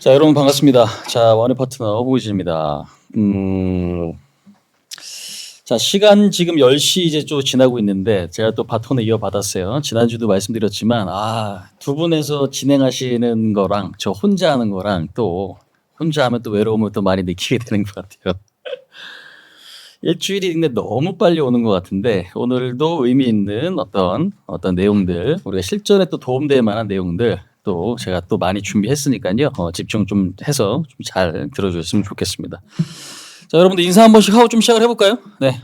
자, 여러분 반갑습니다. 자, 원의 파트너 호구진입니다. 자, 시간 지금 10시 이제 좀 지나고 있는데 제가 또 바톤을 이어받았어요. 지난주도 말씀드렸지만 두 분에서 진행하시는 거랑 저 혼자 하는 거랑 또 혼자 하면 또 외로움을 또 많이 느끼게 되는 것 같아요. 일주일이 근데 너무 빨리 오는 것 같은데 오늘도 의미 있는 어떤 내용들, 우리가 실전에 또 도움될 만한 내용들 또 제가 또 많이 준비했으니까요. 집중 좀 해서 좀 잘 들어주셨으면 좋겠습니다. 자, 여러분들 인사 한 번씩 하고 좀 시작을 해볼까요? 네.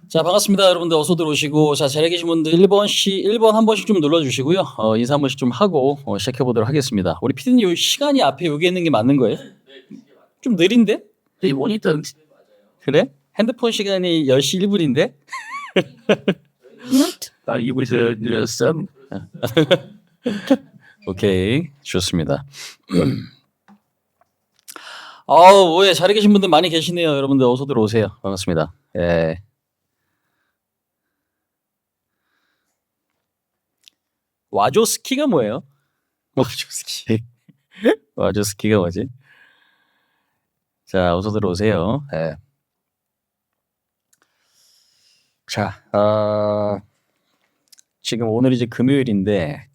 자, 반갑습니다. 여러분들 어서 들어오시고, 자, 자리에 계신 분들 1번 한 번씩 좀 눌러주시고요. 인사 한 번씩 좀 하고 시작해보도록 하겠습니다. 우리 피디님 요 시간이 앞에 여기 있는 게 맞는 거예요? 좀 느린데? 이 모니터 그래? 핸드폰 시간이 10시 1분인데? 이분에서 늘었어. 오케이, 좋습니다. 왜 자리에 계신 분들 많이 계시네요. 여러분들 어서 들어오세요. 반갑습니다. 예. 와조스키가 뭐예요? 와조스키. 와조스키가 뭐지? 자, 어서 들어오세요. 예. 자, 지금 오늘 이제 금요일인데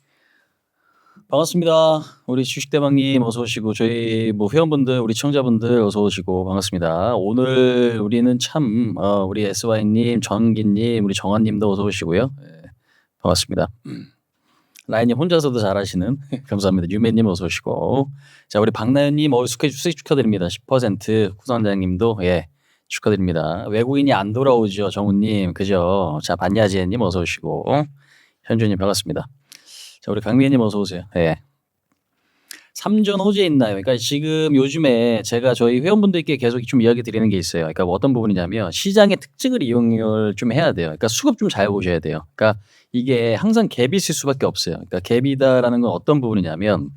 반갑습니다. 우리 주식대방님 어서 오시고 저희 뭐 회원분들, 우리 청자분들 어서 오시고 반갑습니다. 오늘 우리는 참 우리 SY님, 전기님, 우리 정한님도 어서 오시고요. 예, 반갑습니다. 라인님 혼자서도 잘하시는 감사합니다. 유매님 어서 오시고 자, 우리 박나연님 수익 축하드립니다. 10% 후선장님도 예 축하드립니다. 외국인이 안 돌아오죠, 정우님 그죠? 자, 반야지혜님 어서 오시고 현주님 반갑습니다. 자, 우리 강미애님 어서 오세요. 예. 삼전 호재 있나요? 그러니까 지금 요즘에 제가 저희 회원분들께 계속 좀 이야기 드리는 게 있어요. 그러니까 뭐 어떤 부분이냐면 시장의 특징을 이용을 좀 해야 돼요. 그러니까 수급 좀 잘 보셔야 돼요. 그러니까 이게 항상 갭이 있을 수밖에 없어요. 그러니까 갭이다라는 건 어떤 부분이냐면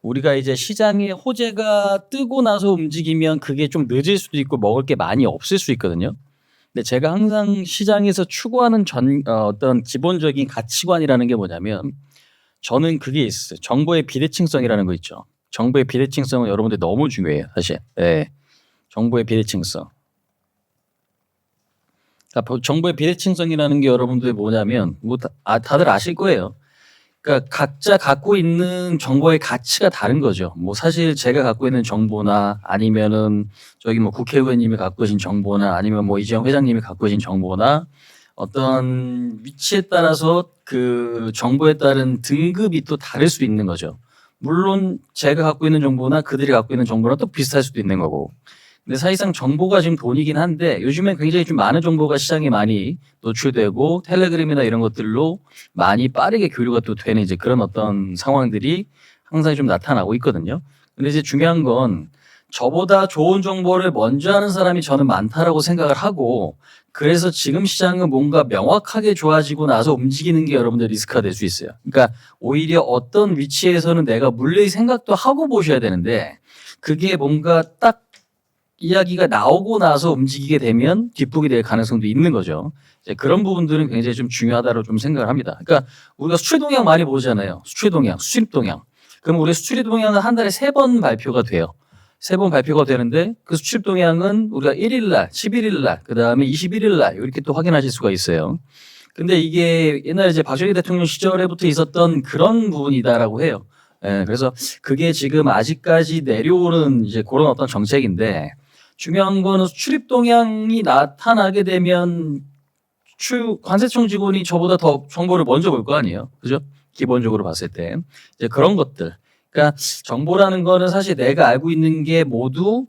우리가 이제 시장의 호재가 뜨고 나서 움직이면 그게 좀 늦을 수도 있고 먹을 게 많이 없을 수 있거든요. 근데 제가 항상 시장에서 추구하는 어떤 기본적인 가치관이라는 게 뭐냐면 저는 그게 있어요. 정보의 비대칭성이라는 거 있죠. 정보의 비대칭성은 여러분들 너무 중요해요, 사실. 예. 정보의 비대칭성. 그러니까 정보의 비대칭성이라는 게 여러분들 뭐냐면 다들 아실 거예요. 그러니까 각자 갖고 있는 정보의 가치가 다른 거죠. 뭐 사실 제가 갖고 있는 정보나 아니면은 저기 뭐 국회의원님이 갖고 계신 정보나 아니면 뭐 이재용 회장님이 갖고 계신 정보나 어떤 위치에 따라서 그 정보에 따른 등급이 또 다를 수 있는 거죠. 물론 제가 갖고 있는 정보나 그들이 갖고 있는 정보랑 또 비슷할 수도 있는 거고. 근데 사실상 정보가 지금 돈이긴 한데 요즘엔 굉장히 좀 많은 정보가 시장에 많이 노출되고 텔레그램이나 이런 것들로 많이 빠르게 교류가 또 되는 이제 그런 어떤 상황들이 항상 좀 나타나고 있거든요. 근데 이제 중요한 건 저보다 좋은 정보를 먼저 하는 사람이 저는 많다라고 생각을 하고 그래서 지금 시장은 뭔가 명확하게 좋아지고 나서 움직이는 게 여러분들 리스크가 될 수 있어요. 그러니까 오히려 어떤 위치에서는 내가 물릴 생각도 하고 보셔야 되는데 그게 뭔가 딱 이야기가 나오고 나서 움직이게 되면 뒷북이 될 가능성도 있는 거죠. 이제 그런 부분들은 굉장히 좀 중요하다고 좀 생각을 합니다. 그러니까 우리가 수출 동향 많이 보잖아요. 수출 동향, 수출입 동향. 그럼 우리 수출입 동향은 한 달에 3번 발표가 돼요. 3번 발표가 되는데 그 수출입 동향은 우리가 1일 날, 11일 날, 그다음에 21일 날 이렇게 또 확인하실 수가 있어요. 근데 이게 옛날에 이제 박정희 대통령 시절에부터 있었던 그런 부분이다라고 해요. 예, 그래서 그게 지금 아직까지 내려오는 이제 그런 어떤 정책인데 중요한 거는 수출입 동향이 나타나게 되면 관세청 직원이 저보다 더 정보를 먼저 볼 거 아니에요. 그죠? 기본적으로 봤을 때. 이제 그런 것들. 그러니까 정보라는 거는 사실 내가 알고 있는 게 모두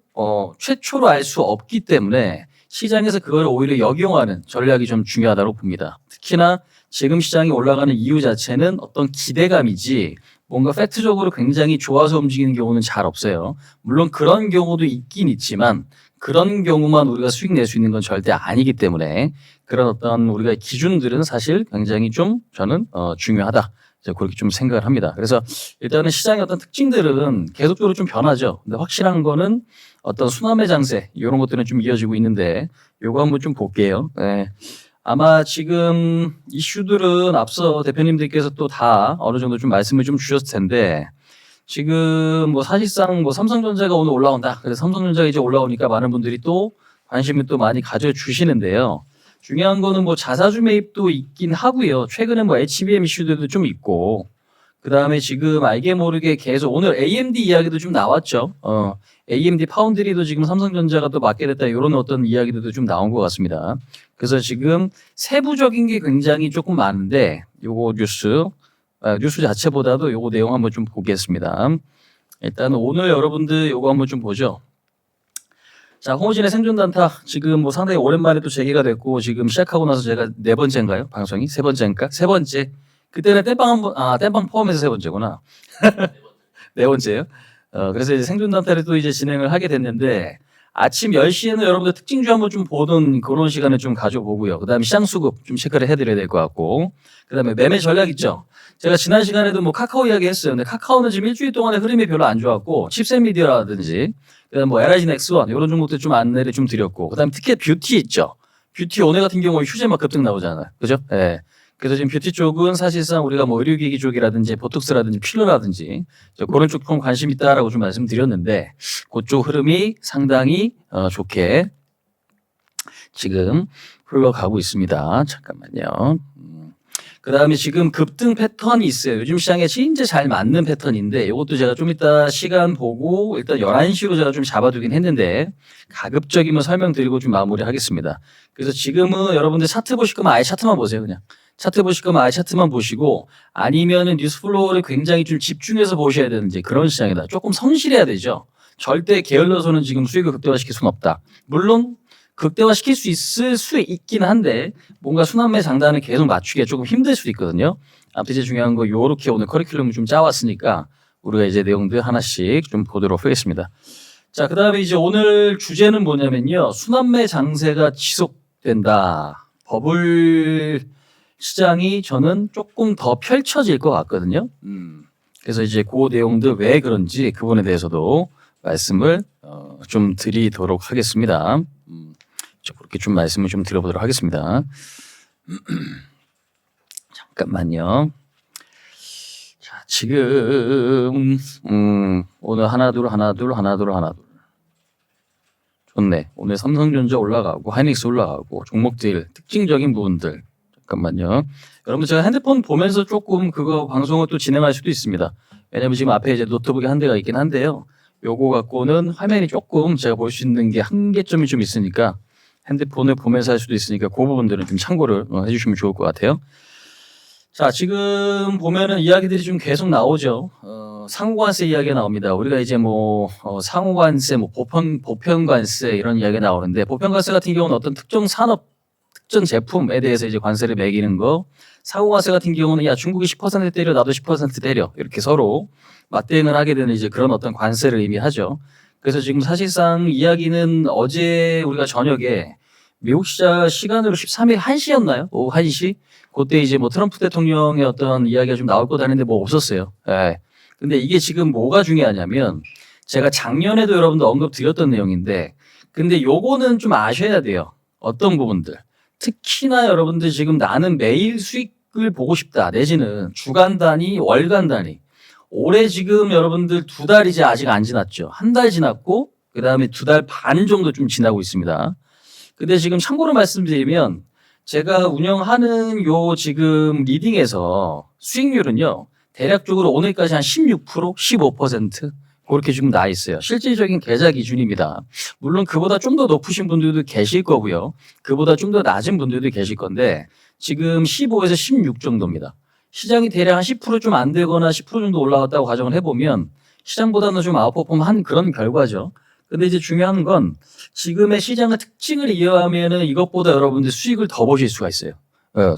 최초로 알 수 없기 때문에 시장에서 그걸 오히려 역용하는 전략이 좀 중요하다고 봅니다. 특히나 지금 시장이 올라가는 이유 자체는 어떤 기대감이지 뭔가 팩트적으로 굉장히 좋아서 움직이는 경우는 잘 없어요. 물론 그런 경우도 있긴 있지만 그런 경우만 우리가 수익 낼 수 있는 건 절대 아니기 때문에 그런 어떤 우리가 기준들은 사실 굉장히 좀 저는 중요하다. 그렇게 좀 생각을 합니다. 그래서 일단은 시장의 어떤 특징들은 계속적으로 좀 변하죠. 근데 확실한 거는 어떤 순환매 장세 이런 것들은 좀 이어지고 있는데 요거 한번 좀 볼게요. 네. 아마 지금 이슈들은 앞서 대표님들께서 또 다 어느 정도 좀 말씀을 좀 주셨을 텐데 지금 뭐 사실상 뭐 삼성전자가 오늘 올라온다. 그래서 삼성전자가 이제 올라오니까 많은 분들이 또 관심을 또 많이 가져주시는데요. 중요한 거는 뭐 자사주 매입도 있긴 하고요. 최근에 뭐 HBM 이슈들도 좀 있고 그 다음에 지금 알게 모르게 계속 오늘 AMD 이야기도 좀 나왔죠. AMD 파운드리도 지금 삼성전자가 또 맡게 됐다 이런 어떤 이야기들도 좀 나온 것 같습니다. 그래서 지금 세부적인 게 굉장히 조금 많은데 요거 뉴스 자체보다도 요거 내용 한번 좀 보겠습니다. 일단 오늘 여러분들 요거 한번 좀 보죠. 자, 홍호진의 생존단타 지금 뭐 상당히 오랜만에 또 재개가 됐고 지금 시작하고 나서 제가 네 번째인가요? 방송이 세 번째인가? 세 번째. 그때는 땜빵 포함해서 세 번째구나. 네 번째예요. 그래서 이제 생존단타를 또 이제 진행을 하게 됐는데 아침 10시에는 여러분들 특징주 한번 좀 보는 그런 시간을 좀 가져보고요. 그 다음에 시장 수급 좀 체크를 해드려야 될 것 같고 그 다음에 매매 전략 있죠. 제가 지난 시간에도 뭐 카카오 이야기 했어요. 근데 카카오는 지금 일주일 동안의 흐름이 별로 안 좋았고 칩셋 미디어라든지 그다음 뭐 LIG 넥스원 이런 종목들 좀 안내를 좀 드렸고 그다음에 특히 뷰티 있죠. 뷰티 오늘 같은 경우 휴재 막 급등 나오잖아요. 그죠? 예. 그래서 지금 뷰티 쪽은 사실상 우리가 뭐 의료기기 쪽이라든지 보톡스라든지 필러라든지 그런 쪽 좀 관심 있다라고 좀 말씀드렸는데 그쪽 흐름이 상당히 좋게 지금 흘러가고 있습니다. 잠깐만요. 그 다음에 지금 급등 패턴이 있어요. 요즘 시장에 진짜 잘 맞는 패턴인데 이것도 제가 좀 이따 시간 보고 일단 11시로 제가 좀 잡아두긴 했는데 가급적이면 설명드리고 좀 마무리하겠습니다. 그래서 지금은 여러분들 차트 보실 거면 아예 차트만 보세요. 그냥. 차트 보실 거면 아예 차트만 보시고 아니면은 뉴스 플로우를 굉장히 좀 집중해서 보셔야 되는 이제 그런 시장이다. 조금 성실해야 되죠. 절대 게을러서는 지금 수익을 극대화시킬 수는 없다. 물론 극대화시킬 수 있을 수 있긴 한데 뭔가 순환매 장단을 계속 맞추기가 조금 힘들 수도 있거든요. 아무튼 이제 중요한 거 요렇게 오늘 커리큘럼을 좀 짜왔으니까 우리가 이제 내용들 하나씩 좀 보도록 하겠습니다. 자, 그 다음에 이제 오늘 주제는 뭐냐면요. 순환매 장세가 지속된다. 버블 시장이 저는 조금 더 펼쳐질 것 같거든요. 그래서 이제 그 내용들 왜 그런지 그분에 대해서도 말씀을 좀 드리도록 하겠습니다. 그렇게 좀 말씀을 좀 드려보도록 하겠습니다. 잠깐만요. 자, 지금 오늘 하나 둘 좋네. 오늘 삼성전자 올라가고 하이닉스 올라가고 종목들 특징적인 부분들 잠깐만요. 여러분 제가 핸드폰 보면서 조금 그거 방송을 또 진행할 수도 있습니다. 왜냐면 지금 앞에 이제 노트북이 한 대가 있긴 한데요. 요거 갖고는 화면이 조금 제가 볼 수 있는 게 한계점이 좀 있으니까 핸드폰을 보면서 할 수도 있으니까 그 부분들은 좀 참고를 해주시면 좋을 것 같아요. 자, 지금 보면은 이야기들이 좀 계속 나오죠. 상호관세 이야기가 나옵니다. 우리가 이제 뭐 상호관세, 뭐 보편관세 이런 이야기가 나오는데 보편관세 같은 경우는 어떤 특정 산업, 특정 제품에 대해서 이제 관세를 매기는 거. 상호관세 같은 경우는 야 중국이 10% 때려 나도 10% 때려 이렇게 서로 맞대응을 하게 되는 이제 그런 어떤 관세를 의미하죠. 그래서 지금 사실상 이야기는 어제 우리가 저녁에 미국 시간으로 13일 1시였나요? 오후 1시? 그때 이제 뭐 트럼프 대통령의 어떤 이야기가 좀 나올 거다 했는데 뭐 없었어요. 예. 근데 이게 지금 뭐가 중요하냐면 제가 작년에도 여러분들 언급 드렸던 내용인데 근데 요거는 좀 아셔야 돼요. 어떤 부분들. 특히나 여러분들 지금 나는 매일 수익을 보고 싶다. 내지는 주간 단위, 월간 단위. 올해 지금 여러분들 2달 이제 아직 안 지났죠. 1달 지났고 그다음에 2달 반 정도 좀 지나고 있습니다. 근데 지금 참고로 말씀드리면 제가 운영하는 요 지금 리딩에서 수익률은요. 대략적으로 오늘까지 한 16%, 15% 그렇게 지금 나 있어요. 실질적인 계좌 기준입니다. 물론 그보다 좀 더 높으신 분들도 계실 거고요. 그보다 좀 더 낮은 분들도 계실 건데 지금 15에서 16 정도입니다. 시장이 대략 한 10% 좀 안 되거나 10% 정도 올라갔다고 가정을 해보면 시장보다는 좀 아웃퍼폼한 그런 결과죠. 근데 이제 중요한 건 지금의 시장의 특징을 이해하면은 이것보다 여러분들 수익을 더 보실 수가 있어요.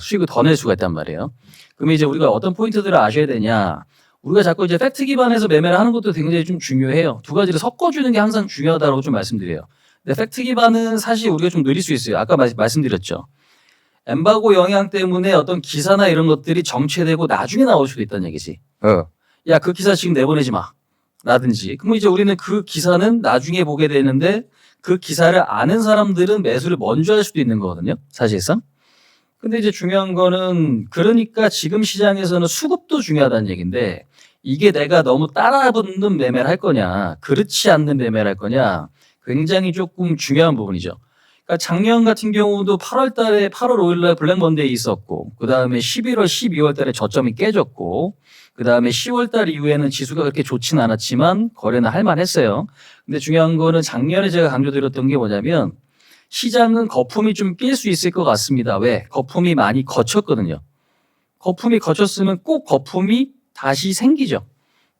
수익을 더 낼 수가 있단 말이에요. 그러면 이제 우리가 어떤 포인트들을 아셔야 되냐. 우리가 자꾸 이제 팩트 기반에서 매매를 하는 것도 굉장히 좀 중요해요. 두 가지를 섞어주는 게 항상 중요하다고 좀 말씀드려요. 근데 팩트 기반은 사실 우리가 좀 느릴 수 있어요. 아까 말씀드렸죠. 엠바고 영향 때문에 어떤 기사나 이런 것들이 정체되고 나중에 나올 수도 있다는 얘기지. 야, 그 기사 지금 내보내지 마. 라든지. 그럼 이제 우리는 그 기사는 나중에 보게 되는데 그 기사를 아는 사람들은 매수를 먼저 할 수도 있는 거거든요. 사실상. 근데 이제 중요한 거는 그러니까 지금 시장에서는 수급도 중요하다는 얘기인데 이게 내가 너무 따라붙는 매매를 할 거냐, 그렇지 않는 매매를 할 거냐 굉장히 조금 중요한 부분이죠. 그러니까 작년 같은 경우도 8월 달에 8월 5일 날 블랙 먼데이 있었고 그다음에 11월, 12월 달에 저점이 깨졌고 그다음에 10월 달 이후에는 지수가 그렇게 좋지는 않았지만 거래는 할 만했어요. 근데 중요한 거는 작년에 제가 강조드렸던 게 뭐냐면 시장은 거품이 좀 낄 수 있을 것 같습니다. 왜? 거품이 많이 거쳤거든요. 거품이 거쳤으면 꼭 거품이 다시 생기죠.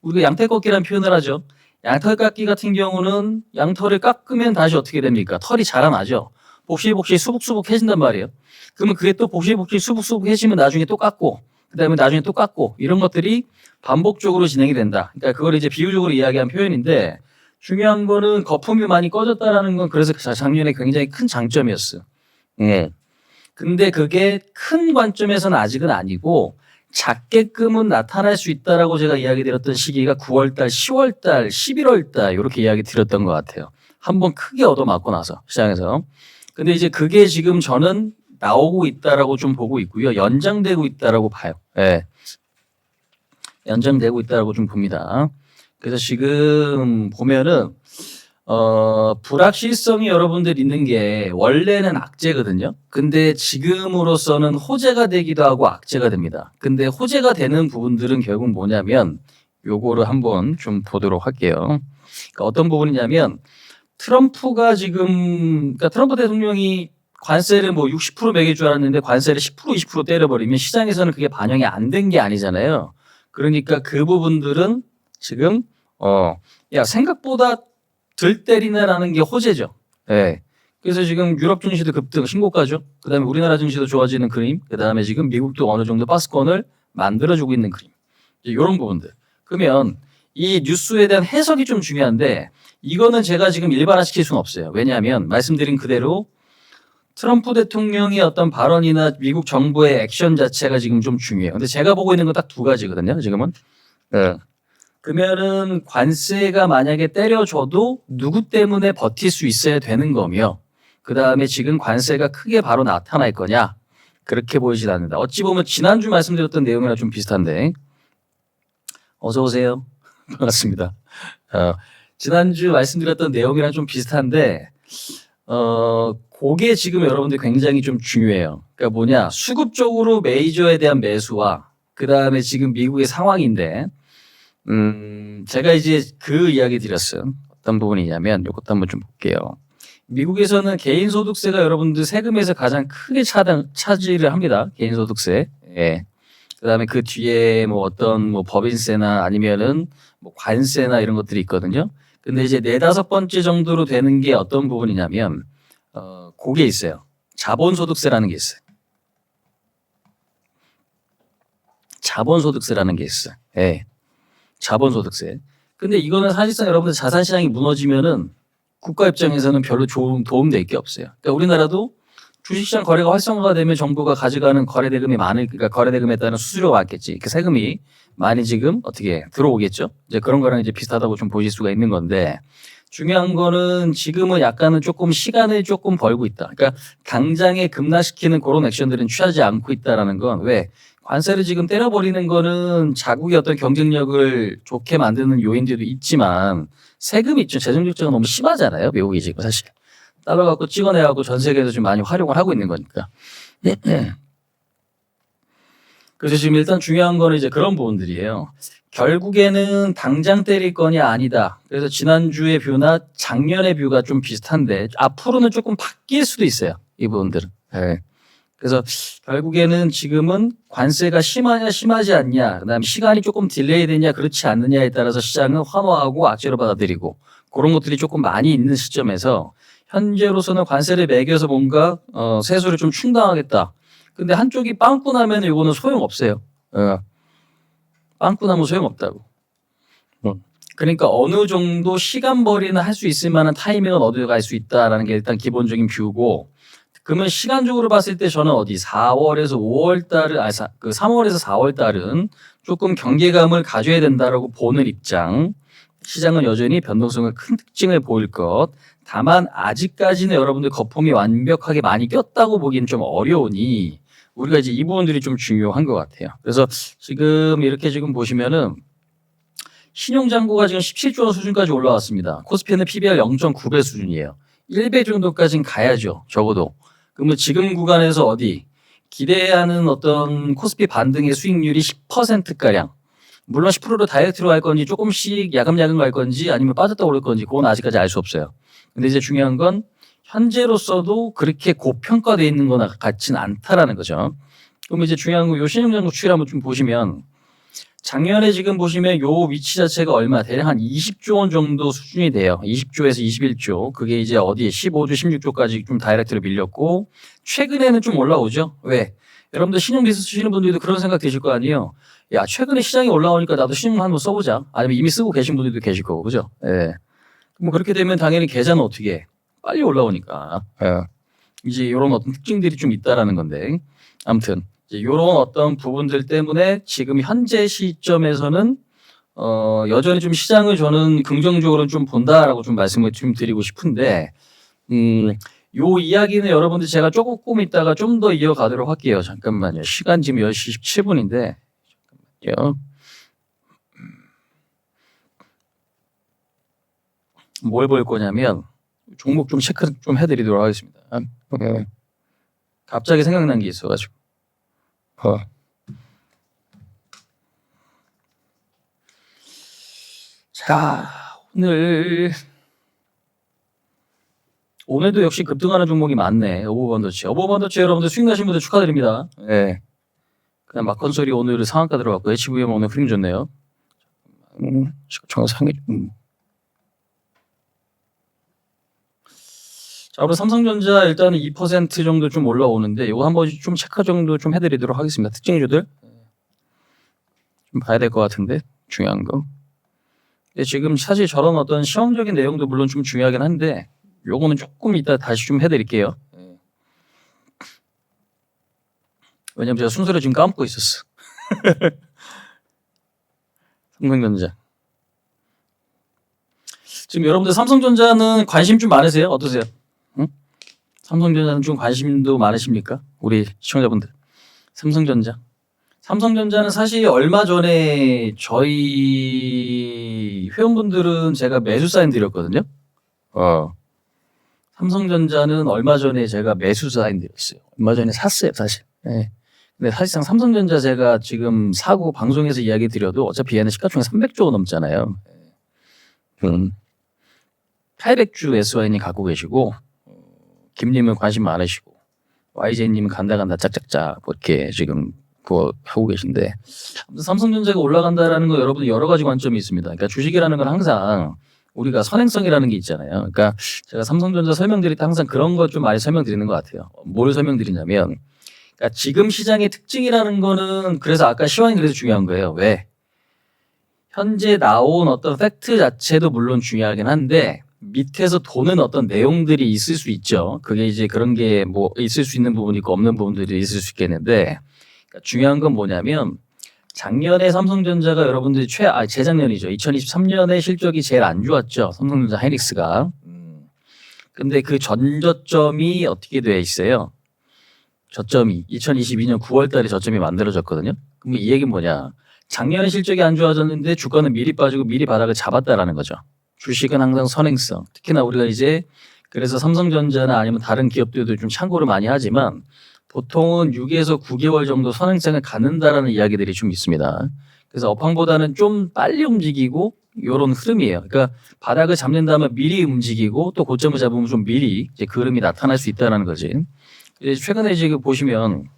우리가 양털 깎기라는 표현을 하죠. 양털 깎기 같은 경우는 양털을 깎으면 다시 어떻게 됩니까? 털이 자라나죠. 복실복실 수북수북해진단 말이에요. 그러면 그게 또 복실복실 수북수북해지면 나중에 또 깎고 그다음에 나중에 또 깎고 이런 것들이 반복적으로 진행이 된다. 그러니까 그걸 이제 비유적으로 이야기한 표현인데 중요한 거는 거품이 많이 꺼졌다라는 건 그래서 작년에 굉장히 큰 장점이었어요. 예. 근데 그게 큰 관점에서는 아직은 아니고 작게끔은 나타날 수 있다라고 제가 이야기 드렸던 시기가 9월 달, 10월 달, 11월 달 이렇게 이야기 드렸던 것 같아요. 한번 크게 얻어맞고 나서 시장에서. 근데 이제 그게 지금 저는 나오고 있다라고 좀 보고 있고요. 연장되고 있다라고 봐요. 예. 연장되고 있다라고 좀 봅니다. 그래서 지금 보면은 불확실성이 여러분들 있는 게 원래는 악재거든요. 근데 지금으로서는 호재가 되기도 하고 악재가 됩니다. 근데 호재가 되는 부분들은 결국 뭐냐면 요거를 한번 좀 보도록 할게요. 그러니까 어떤 부분이냐면 트럼프가 지금 그러니까 트럼프 대통령이 관세를 뭐 60% 매길 줄 알았는데 관세를 10% 20% 때려버리면 시장에서는 그게 반영이 안 된 게 아니잖아요. 그러니까 그 부분들은 지금 야 생각보다 덜 때리네라는 게 호재죠. 예. 그래서 지금 유럽 증시도 급등 신고가죠. 그다음에 우리나라 증시도 좋아지는 그림. 그다음에 지금 미국도 어느 정도 박스권을 만들어주고 있는 그림. 이런 부분들. 그러면 이 뉴스에 대한 해석이 좀 중요한데 이거는 제가 지금 일반화시킬 수는 없어요. 왜냐하면 말씀드린 그대로 트럼프 대통령의 어떤 발언이나 미국 정부의 액션 자체가 지금 좀 중요해요. 근데 제가 보고 있는 건 딱 두 가지거든요. 지금은. 네. 그러면은 관세가 만약에 때려줘도 누구 때문에 버틸 수 있어야 되는 거며 그 다음에 지금 관세가 크게 바로 나타날 거냐 그렇게 보이질 않는다. 어찌 보면 지난주 말씀드렸던 내용이랑 좀 비슷한데 어서 오세요. 반갑습니다. 지난주 말씀드렸던 내용이랑 좀 비슷한데 그게 지금 여러분들 굉장히 좀 중요해요. 그러니까 뭐냐 수급적으로 메이저에 대한 매수와 그 다음에 지금 미국의 상황인데 제가 이제 그 이야기 드렸어요. 어떤 부분이냐면 이것도 한번 좀 볼게요. 미국에서는 개인소득세가 여러분들 세금에서 가장 크게 차지를 합니다. 개인소득세. 예. 그다음에 그 뒤에 뭐 어떤 뭐 법인세나 아니면은 뭐 관세나 이런 것들이 있거든요. 근데 이제 네다섯 번째 정도로 되는 게 어떤 부분이냐면 그게 있어요. 자본소득세라는 게 있어요. 자본소득세라는 게 있어요. 예. 자본소득세. 근데 이거는 사실상 여러분들 자산시장이 무너지면은 국가 입장에서는 별로 좋은 도움될 게 없어요. 그러니까 우리나라도 주식시장 거래가 활성화가 되면 정부가 가져가는 거래대금이 그러니까 거래대금에 따른 수수료가 많겠지. 그 세금이 많이 지금 어떻게 들어오겠죠. 이제 그런 거랑 이제 비슷하다고 좀 보실 수가 있는 건데 중요한 거는 지금은 약간은 조금 시간을 조금 벌고 있다. 그러니까 당장에 급락시키는 그런 액션들은 취하지 않고 있다라는 건 왜? 관세를 지금 때려버리는 거는 자국의 어떤 경쟁력을 좋게 만드는 요인들도 있지만 세금이 있죠. 재정 적자가 너무 심하잖아요. 미국이 지금 사실. 달러 갖고 찍어내갖고 전 세계에서 좀 많이 활용을 하고 있는 거니까. 그래서 지금 일단 중요한 거는 이제 그런 부분들이에요. 결국에는 당장 때릴 거냐 아니다. 그래서 지난주의 뷰나 작년의 뷰가 좀 비슷한데 앞으로는 조금 바뀔 수도 있어요. 이 부분들은. 네. 그래서 결국에는 지금은 관세가 심하냐 심하지 않냐 그다음에 시간이 조금 딜레이 되냐 그렇지 않느냐에 따라서 시장은 환호하고 악재로 받아들이고 그런 것들이 조금 많이 있는 시점에서 현재로서는 관세를 매겨서 뭔가 세수를 좀 충당하겠다. 근데 한쪽이 빵꾸 나면 이거는 소용없어요. 빵꾸 나면 소용없다고. 그러니까 어느 정도 시간벌이는 할 수 있을 만한 타이밍은 얻어갈 수 있다라는 게 일단 기본적인 뷰고 그러면 시간적으로 봤을 때 저는 어디 4월에서 5월 달은 그 3월에서 4월 달은 조금 경계감을 가져야 된다라고 보는 입장. 시장은 여전히 변동성을 큰 특징을 보일 것. 다만 아직까지는 여러분들 거품이 완벽하게 많이 꼈다고 보기는 좀 어려우니 우리가 이제 이 부분들이 좀 중요한 것 같아요. 그래서 지금 이렇게 지금 보시면은 신용잔고가 지금 17조 원 수준까지 올라왔습니다. 코스피는 PBR 0.9배 수준이에요. 1배 정도까지는 가야죠. 적어도. 그러면 지금 구간에서 어디 기대하는 어떤 코스피 반등의 수익률이 10%가량. 물론 10%로 다이렉트로 갈 건지 조금씩 야금야금 갈 건지 아니면 빠졌다 오를 건지 그건 아직까지 알 수 없어요. 근데 이제 중요한 건 현재로서도 그렇게 고평가되어 있는 거나 같지는 않다라는 거죠. 그럼 이제 중요한 거 요 신용잔고 추이를 한번 좀 보시면 작년에 지금 보시면 요 위치 자체가 얼마 대략 한 20조 원 정도 수준이 돼요. 20조에서 21조. 그게 이제 어디에 15조, 16조까지 좀 다이렉트로 밀렸고 최근에는 좀 올라오죠. 왜? 여러분들 신용 비슷 쓰시는 분들도 그런 생각 드실 거 아니에요. 야, 최근에 시장이 올라오니까 나도 신용 한번 써보자. 아니면 이미 쓰고 계신 분들도 계실 거고, 그죠? 예. 뭐 그렇게 되면 당연히 계좌는 어떻게 해? 빨리 올라오니까. 예. 이제 이런 어떤 특징들이 좀 있다라는 건데. 아무튼 이제 이런 어떤 부분들 때문에 지금 현재 시점에서는 여전히 좀 시장을 저는 긍정적으로 좀 본다라고 좀 말씀을 좀 드리고 싶은데, 요 이야기는 여러분들 제가 조금 있다가 좀 더 이어가도록 할게요. 잠깐만요. 시간 지금 10시 17분인데. 잠깐만요. 뭘 볼 거냐면 종목 좀 체크 좀 해드리도록 하겠습니다. 갑자기 생각난 게 있어가지고. 자, 오늘도 역시 급등하는 종목이 많네. 어버번더치. 어버번더치 여러분들 수익 나신 분들 축하드립니다. 예. 그냥 막건설이 오늘 상한가 들어갔고 HVM 오늘 흐름 좋네요. 정상이 자, 그럼 삼성전자 일단은 2% 정도 좀 올라오는데 이거 한번 좀 체크 정도 좀 해드리도록 하겠습니다. 특징주들 좀 봐야 될 것 같은데 중요한 거. 근데 지금 사실 저런 어떤 시험적인 내용도 물론 좀 중요하긴 한데 요거는 조금 이따 다시 좀 해드릴게요. 왜냐면 제가 순서를 지금 까먹고 있었어. 삼성전자. 지금 여러분들 삼성전자는 관심 좀 많으세요? 어떠세요? 응? 삼성전자는 좀 관심도 많으십니까? 우리 시청자분들. 삼성전자. 삼성전자는 사실 얼마 전에 저희 회원분들은 제가 매수 사인 드렸거든요. 삼성전자는 얼마 전에 제가 매수 사인 드렸어요. 얼마 전에 샀어요, 사실. 네. 근데 사실상 삼성전자 제가 지금 사고 방송에서 이야기 드려도 어차피 얘는 시가총액 300조 넘잖아요. 800주 SY님 갖고 계시고 김님은 관심 많으시고 YJ님은 간다 짝짝짝 이렇게 지금 그거 하고 계신데 삼성전자가 올라간다라는 거 여러분 여러 가지 관점이 있습니다. 그러니까 주식이라는 건 항상 우리가 선행성이라는 게 있잖아요. 그러니까 제가 삼성전자 설명드릴 때 항상 그런 거 좀 많이 설명드리는 것 같아요. 뭘 설명드리냐면 그러니까 지금 시장의 특징이라는 거는 그래서 아까 시황이 그래서 중요한 거예요. 왜? 현재 나온 어떤 팩트 자체도 물론 중요하긴 한데 밑에서 도는 어떤 내용들이 있을 수 있죠. 그게 이제 그런 게 뭐 있을 수 있는 부분이 있고 없는 부분들이 있을 수 있겠는데 그러니까 중요한 건 뭐냐면 작년에 삼성전자가 여러분들이 재작년이죠. 2023년에 실적이 제일 안 좋았죠. 삼성전자 하이닉스가. 근데 그 전저점이 어떻게 돼 있어요? 저점이 2022년 9월 달에 저점이 만들어졌거든요. 그럼 이 얘기는 뭐냐? 작년에 실적이 안 좋아졌는데 주가는 미리 빠지고 미리 바닥을 잡았다라는 거죠. 주식은 항상 선행성. 특히나 우리가 이제 그래서 삼성전자나 아니면 다른 기업들도 좀 참고를 많이 하지만 보통은 6에서 9개월 정도 선행성을 갖는다라는 이야기들이 좀 있습니다. 그래서 업황보다는 좀 빨리 움직이고 이런 흐름이에요. 그러니까 바닥을 잡는다면 미리 움직이고 또 고점을 잡으면 좀 미리 이제 그 흐름이 나타날 수 있다는 거지. 최근에 지금 보시면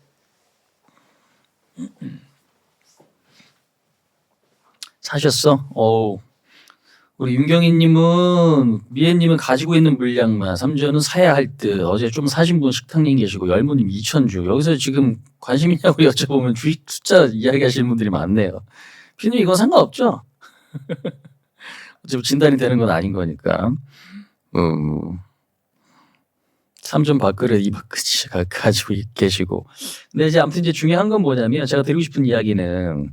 사셨어? 우리 윤경희님은 미애님은 가지고 있는 물량만 3주는 사야 할 듯. 어제 좀 사신 분 식탁님 계시고 열무님 2,000주. 여기서 지금 관심 있냐고 여쭤보면 주식 숫자 이야기하시는 분들이 많네요. 피님 이건 상관없죠? 어차피 진단이 되는 건 아닌 거니까. 3점 밥그릇 2밥그릇 가지고 계시고. 근데 이제 아무튼 이제 중요한 건 뭐냐면 제가 드리고 싶은 이야기는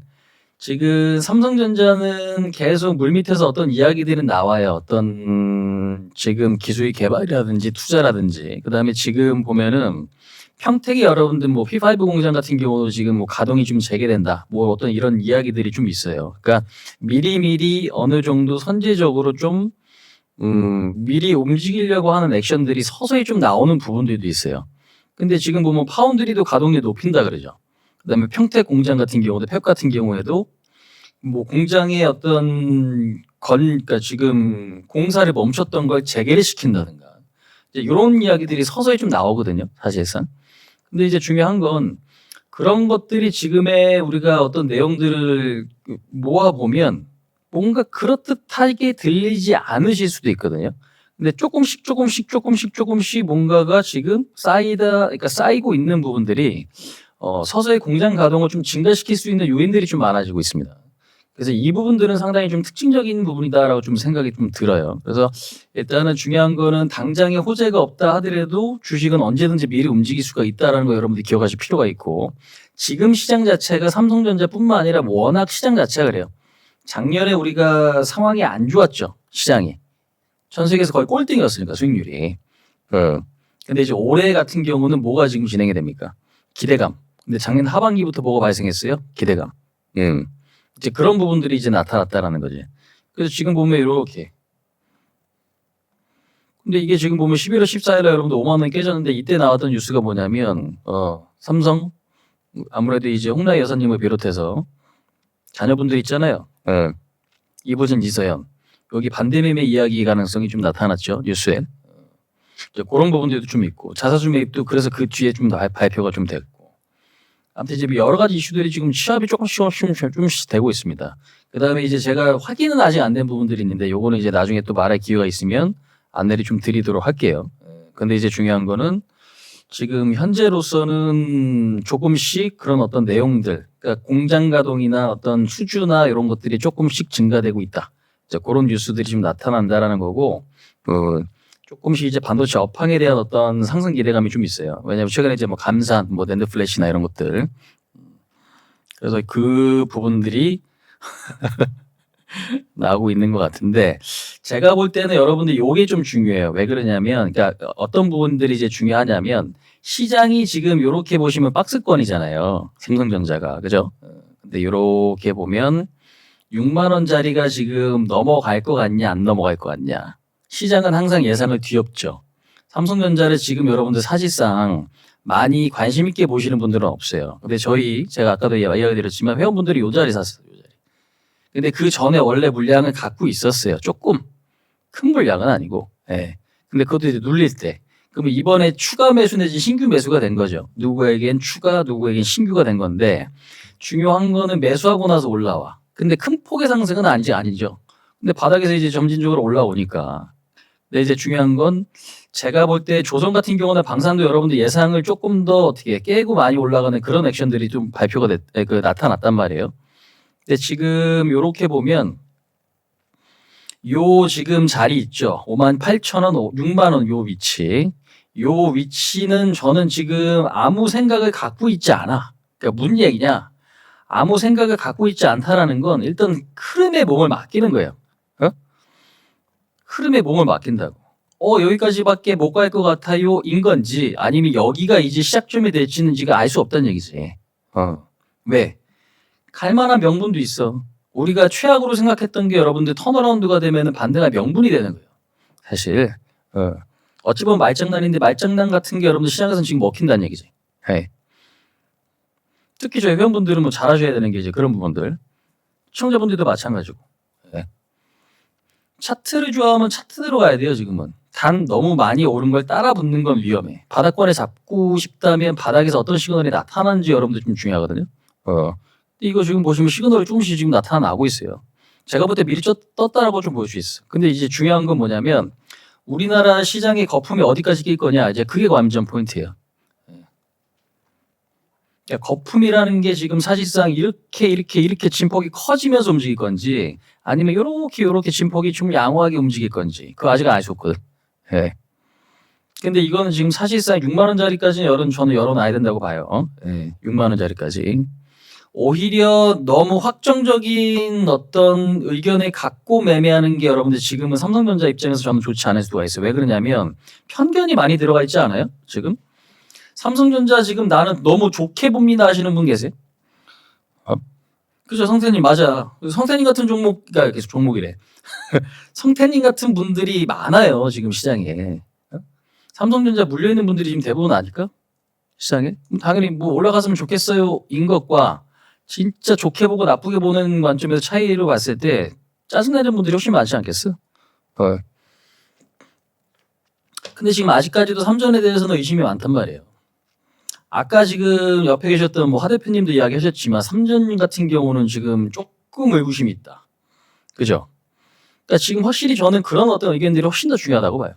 지금 삼성전자는 계속 물밑에서 어떤 이야기들은 나와요. 어떤 지금 기술 개발이라든지 투자라든지 그다음에 지금 보면은 평택이 여러분들 뭐 P5 공장 같은 경우도 지금 뭐 가동이 좀 재개된다. 뭐 어떤 이런 이야기들이 좀 있어요. 그러니까 미리미리 어느 정도 선제적으로 좀 미리 움직이려고 하는 액션들이 서서히 좀 나오는 부분들도 있어요. 근데 지금 보면 파운드리도 가동률 높인다 그러죠. 그다음에 평택 공장 같은 경우도 펩 같은 경우에도 뭐 공장의 어떤 그러니까 지금 공사를 멈췄던 걸 재개를 시킨다든가 이제 이런 이야기들이 서서히 좀 나오거든요, 사실상. 근데 이제 중요한 건 그런 것들이 지금의 우리가 어떤 내용들을 모아 보면 뭔가 그렇듯하게 들리지 않으실 수도 있거든요. 근데 조금씩 뭔가가 지금 그러니까 쌓이고 있는 부분들이 서서히 공장 가동을 좀 증가시킬 수 있는 요인들이 좀 많아지고 있습니다. 그래서 이 부분들은 상당히 좀 특징적인 부분이다라고 좀 생각이 좀 들어요. 그래서 일단은 중요한 거는 당장에 호재가 없다 하더라도 주식은 언제든지 미리 움직일 수가 있다라는 거 여러분들이 기억하실 필요가 있고 지금 시장 자체가 삼성전자뿐만 아니라 워낙 시장 자체가 그래요. 작년에 우리가 상황이 안 좋았죠. 시장이. 전 세계에서 거의 꼴등이었으니까 수익률이. 근데 이제 올해 같은 경우는 뭐가 지금 진행이 됩니까? 기대감. 근데 작년 하반기부터 뭐가 발생했어요? 기대감. 이제 그런 부분들이 이제 나타났다라는 거지. 그래서 지금 보면 이렇게. 근데 이게 지금 보면 11월 14일에 여러분들 5만 원 깨졌는데 이때 나왔던 뉴스가 뭐냐면 삼성 아무래도 이제 홍라희 여사님을 비롯해서 자녀분들 있잖아요. 이보진 이서연 여기 반대매매 이야기 가능성이 좀 나타났죠 뉴스에. 이제 그런 부분들도 좀 있고 자사주 매입도 그래서 그 뒤에 좀 발표가 좀 됐고. 아무튼 이제 여러 가지 이슈들이 지금 시합이 조금씩 되고 있습니다. 그다음에 이제 제가 확인은 아직 안 된 부분들이 있는데 요거는 이제 나중에 또 말할 기회가 있으면 안내를 좀 드리도록 할게요. 근데 이제 중요한 거는 지금 현재로서는 조금씩 그런 어떤 내용들, 그러니까 공장 가동이나 어떤 수주나 이런 것들이 조금씩 증가되고 있다. 이제 그런 뉴스들이 좀 나타난다라는 거고, 조금씩 이제 반도체 업황에 대한 어떤 상승 기대감이 좀 있어요. 왜냐하면 최근에 이제 뭐 감산, 뭐 낸드 플래시나 이런 것들. 그래서 그 부분들이 나오고 있는 것 같은데 제가 볼 때는 여러분들 요게 좀 중요해요. 왜 그러냐면 그러니까 어떤 부분들이 이제 중요하냐면 시장이 지금 요렇게 보시면 박스권이잖아요. 삼성전자가. 그죠? 근데 요렇게 보면 6만 원짜리가 지금 넘어갈 것 같냐 안 넘어갈 것 같냐. 시장은 항상 예상을 뒤엎죠. 삼성전자를 지금 여러분들 사실상 많이 관심 있게 보시는 분들은 없어요. 근데 제가 아까도 이야기 드렸지만 회원분들이 요 자리 샀어요. 요 자리. 근데 그 전에 원래 물량을 갖고 있었어요. 조금 큰 물량은 아니고. 예. 근데 그것도 이제 눌릴 때. 그러면 이번에 추가 매수 내지 신규 매수가 된 거죠. 누구에겐 추가, 누구에겐 신규가 된 건데 중요한 거는 매수하고 나서 올라와. 근데 큰 폭의 상승은 아니죠. 근데 바닥에서 이제 점진적으로 올라오니까. 근데 이제 중요한 건 제가 볼 때 조선 같은 경우나 방산도 여러분들 예상을 조금 더 어떻게 깨고 많이 올라가는 그런 액션들이 좀 나타났단 말이에요. 근데 지금 요렇게 보면 요 지금 자리 있죠. 58,000원, 6만 원 요 위치. 요 위치는 저는 지금 아무 생각을 갖고 있지 않아. 그러니까 무슨 얘기냐? 아무 생각을 갖고 있지 않다라는 건 일단 흐름에 몸을 맡기는 거예요. 흐름에 몸을 맡긴다고. 여기까지밖에 못 갈 것 같아요. 인 건지 아니면 여기가 이제 시작점이 될지는 지금 알 수 없다는 얘기지. 왜? 갈 만한 명분도 있어. 우리가 최악으로 생각했던 게 여러분들 턴어라운드가 되면 반등할 명분이 되는 거예요. 사실. 어찌 보면 말장난인데 말장난 같은 게 여러분들 시장에서는 지금 먹힌다는 얘기지. 특히 저희 회원분들은 뭐 잘하셔야 되는 게 이제 그런 부분들. 시청자분들도 마찬가지고. 차트를 좋아하면 차트대로 가야 돼요, 지금은. 단 너무 많이 오른 걸 따라 붙는 건 위험해. 바닥권에 잡고 싶다면 바닥에서 어떤 시그널이 나타나는지 여러분들 좀 중요하거든요. 이거 지금 보시면 시그널이 조금씩 지금 나타나고 있어요. 제가 볼 때 미리 떴다라고 좀 볼 수 있어. 근데 이제 중요한 건 뭐냐면 우리나라 시장의 거품이 어디까지 낄 거냐. 이제 그게 관전 포인트예요. 그러니까 거품이라는 게 지금 사실상 이렇게 진폭이 커지면서 움직일 건지 아니면 요렇게 진폭이 좀 양호하게 움직일 건지 그거 아직 알 수 없거든. 근데 이거는 지금 사실상 6만 원짜리까지는 저는 열어놔야 된다고 봐요. 6만 원짜리까지. 오히려 너무 확정적인 어떤 의견을 갖고 매매하는 게 여러분들 지금은 삼성전자 입장에서 저는 좋지 않을 수가 있어요. 왜 그러냐면 편견이 많이 들어가 있지 않아요? 지금? 삼성전자 지금 나는 너무 좋게 봅니다 하시는 분 계세요? 그죠, 성태님 맞아. 성태님 같은 종목가 계속 종목이래. 성태님 같은 분들이 많아요 지금 시장에. 삼성전자 물려 있는 분들이 지금 대부분 아닐까? 시장에? 그럼 당연히 뭐 올라갔으면 좋겠어요 인 것과 진짜 좋게 보고 나쁘게 보는 관점에서 차이를 봤을 때 짜증나는 분들이 훨씬 많지 않겠어? 근데 지금 아직까지도 삼전에 대해서는 의심이 많단 말이에요. 아까 지금 옆에 계셨던 뭐 하 대표님도 이야기하셨지만 삼전 같은 경우는 지금 조금 의구심이 있다. 그죠? 그러니까 지금 확실히 저는 그런 어떤 의견들이 훨씬 더 중요하다고 봐요.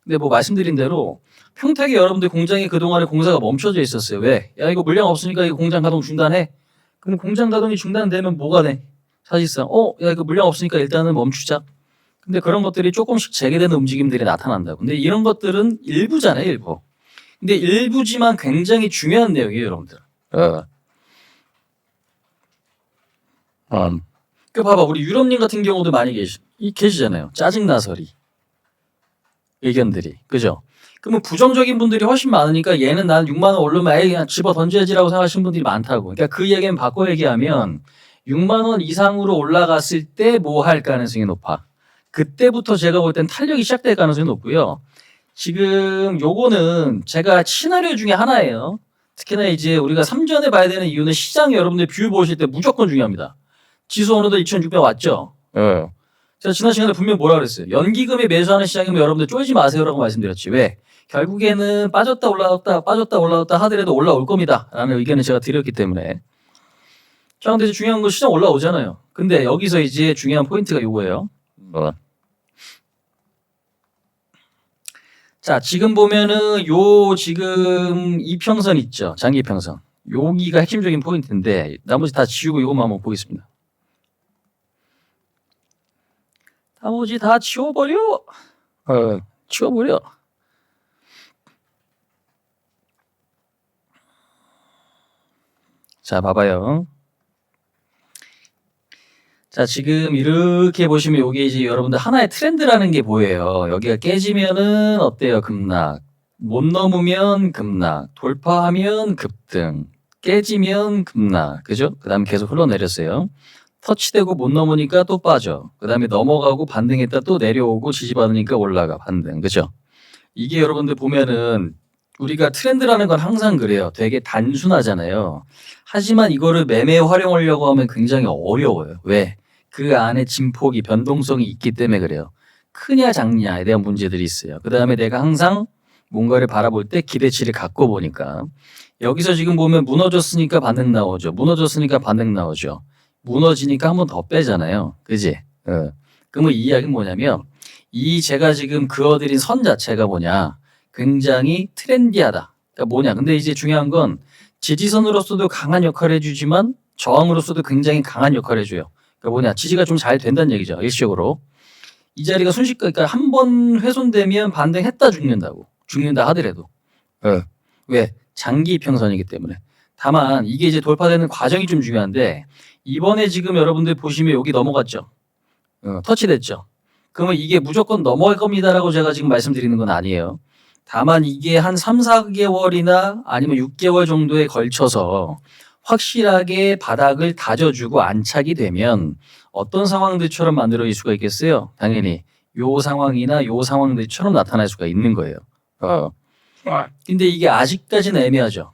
근데 뭐 말씀드린 대로 평택에 여러분들 공장이 그동안에 공사가 멈춰져 있었어요. 왜? 야 이거 물량 없으니까 이거 공장 가동 중단해. 그럼 공장 가동이 중단되면 뭐가 돼? 사실상 야 이거 물량 없으니까 일단은 멈추자. 근데 그런 것들이 조금씩 재개되는 움직임들이 나타난다고. 근데 이런 것들은 일부잖아요, 일부. 근데 일부지만 굉장히 중요한 내용이에요, 여러분들. 그 봐봐, 우리 유럽님 같은 경우도 많이 계시잖아요. 짜증나서리 의견들이, 그죠? 그러면 부정적인 분들이 훨씬 많으니까 얘는 난 6만 원 오르면 에이 그냥 집어 던져야지라고 생각하시는 분들이 많다고. 그러니까 그 얘기는 바꿔 얘기하면 6만 원 이상으로 올라갔을 때 뭐 할 가능성이 높아. 그때부터 제가 볼 땐 탄력이 시작될 가능성이 높고요. 지금 요거는 제가 시나리오 중에 하나예요. 특히나 이제 우리가 삼전에 봐야 되는 이유는 시장 여러분들 뷰 보실 때 무조건 중요합니다. 지수 어느덧 2,600 왔죠? 제가 지난 시간에 분명 뭐라 그랬어요? 연기금에 매수하는 시장이면 여러분들 쫄지 마세요라고 말씀드렸지. 왜? 결국에는 빠졌다 올라왔다 하더라도 올라올 겁니다. 라는 의견을 제가 드렸기 때문에. 자, 근데 이제 중요한 건 시장 올라오잖아요. 근데 여기서 이제 중요한 포인트가 요거예요. 자, 지금 보면은 지금 이평선 있죠. 장기 이평선. 여기가 핵심적인 포인트인데 나머지 다 지우고 이것만 한번 보겠습니다. 나머지 다 지워버려. 지워버려. 자, 봐봐요. 자, 지금 이렇게 보시면 이게 이제 여러분들 하나의 트렌드라는 게 보여요. 여기가 깨지면은 어때요? 급락. 못 넘으면 급락. 돌파하면 급등. 깨지면 급락. 그죠? 그 다음에 계속 흘러내렸어요. 터치되고 못 넘으니까 또 빠져. 그 다음에 넘어가고 반등했다 또 내려오고 지지받으니까 올라가. 반등. 그죠? 이게 여러분들 보면은 우리가 트렌드라는 건 항상 그래요. 되게 단순하잖아요. 하지만 이거를 매매에 활용하려고 하면 굉장히 어려워요. 왜? 그 안에 진폭이 변동성이 있기 때문에 그래요. 크냐 작냐에 대한 문제들이 있어요. 그 다음에 내가 항상 뭔가를 바라볼 때 기대치를 갖고 보니까 여기서 지금 보면 무너졌으니까 반등 나오죠. 무너졌으니까 반등 나오죠. 무너지니까 한 번 더 빼잖아요. 그지? 그러면 이 이야기는 뭐냐면 이 제가 지금 그어드린 선 자체가 뭐냐. 굉장히 트렌디하다. 그러니까 뭐냐. 근데 이제 중요한 건 지지선으로서도 강한 역할을 해주지만 저항으로서도 굉장히 강한 역할을 해줘요. 그러니까 뭐냐. 지지가 좀 잘 된다는 얘기죠. 일시적으로. 이 자리가 순식간에 그러니까 한 번 훼손되면 반등했다 죽는다고. 죽는다 하더라도. 왜? 장기 이평선이기 때문에. 다만 이게 이제 돌파되는 과정이 좀 중요한데 이번에 지금 여러분들 보시면 여기 넘어갔죠. 터치됐죠. 그러면 이게 무조건 넘어갈 겁니다라고 제가 지금 말씀드리는 건 아니에요. 다만 이게 한 3, 4개월이나 아니면 6개월 정도에 걸쳐서 확실하게 바닥을 다져주고 안착이 되면 어떤 상황들처럼 만들어질 수가 있겠어요? 당연히 요 상황이나 요 상황들처럼 나타날 수가 있는 거예요. 근데 이게 아직까지는 애매하죠.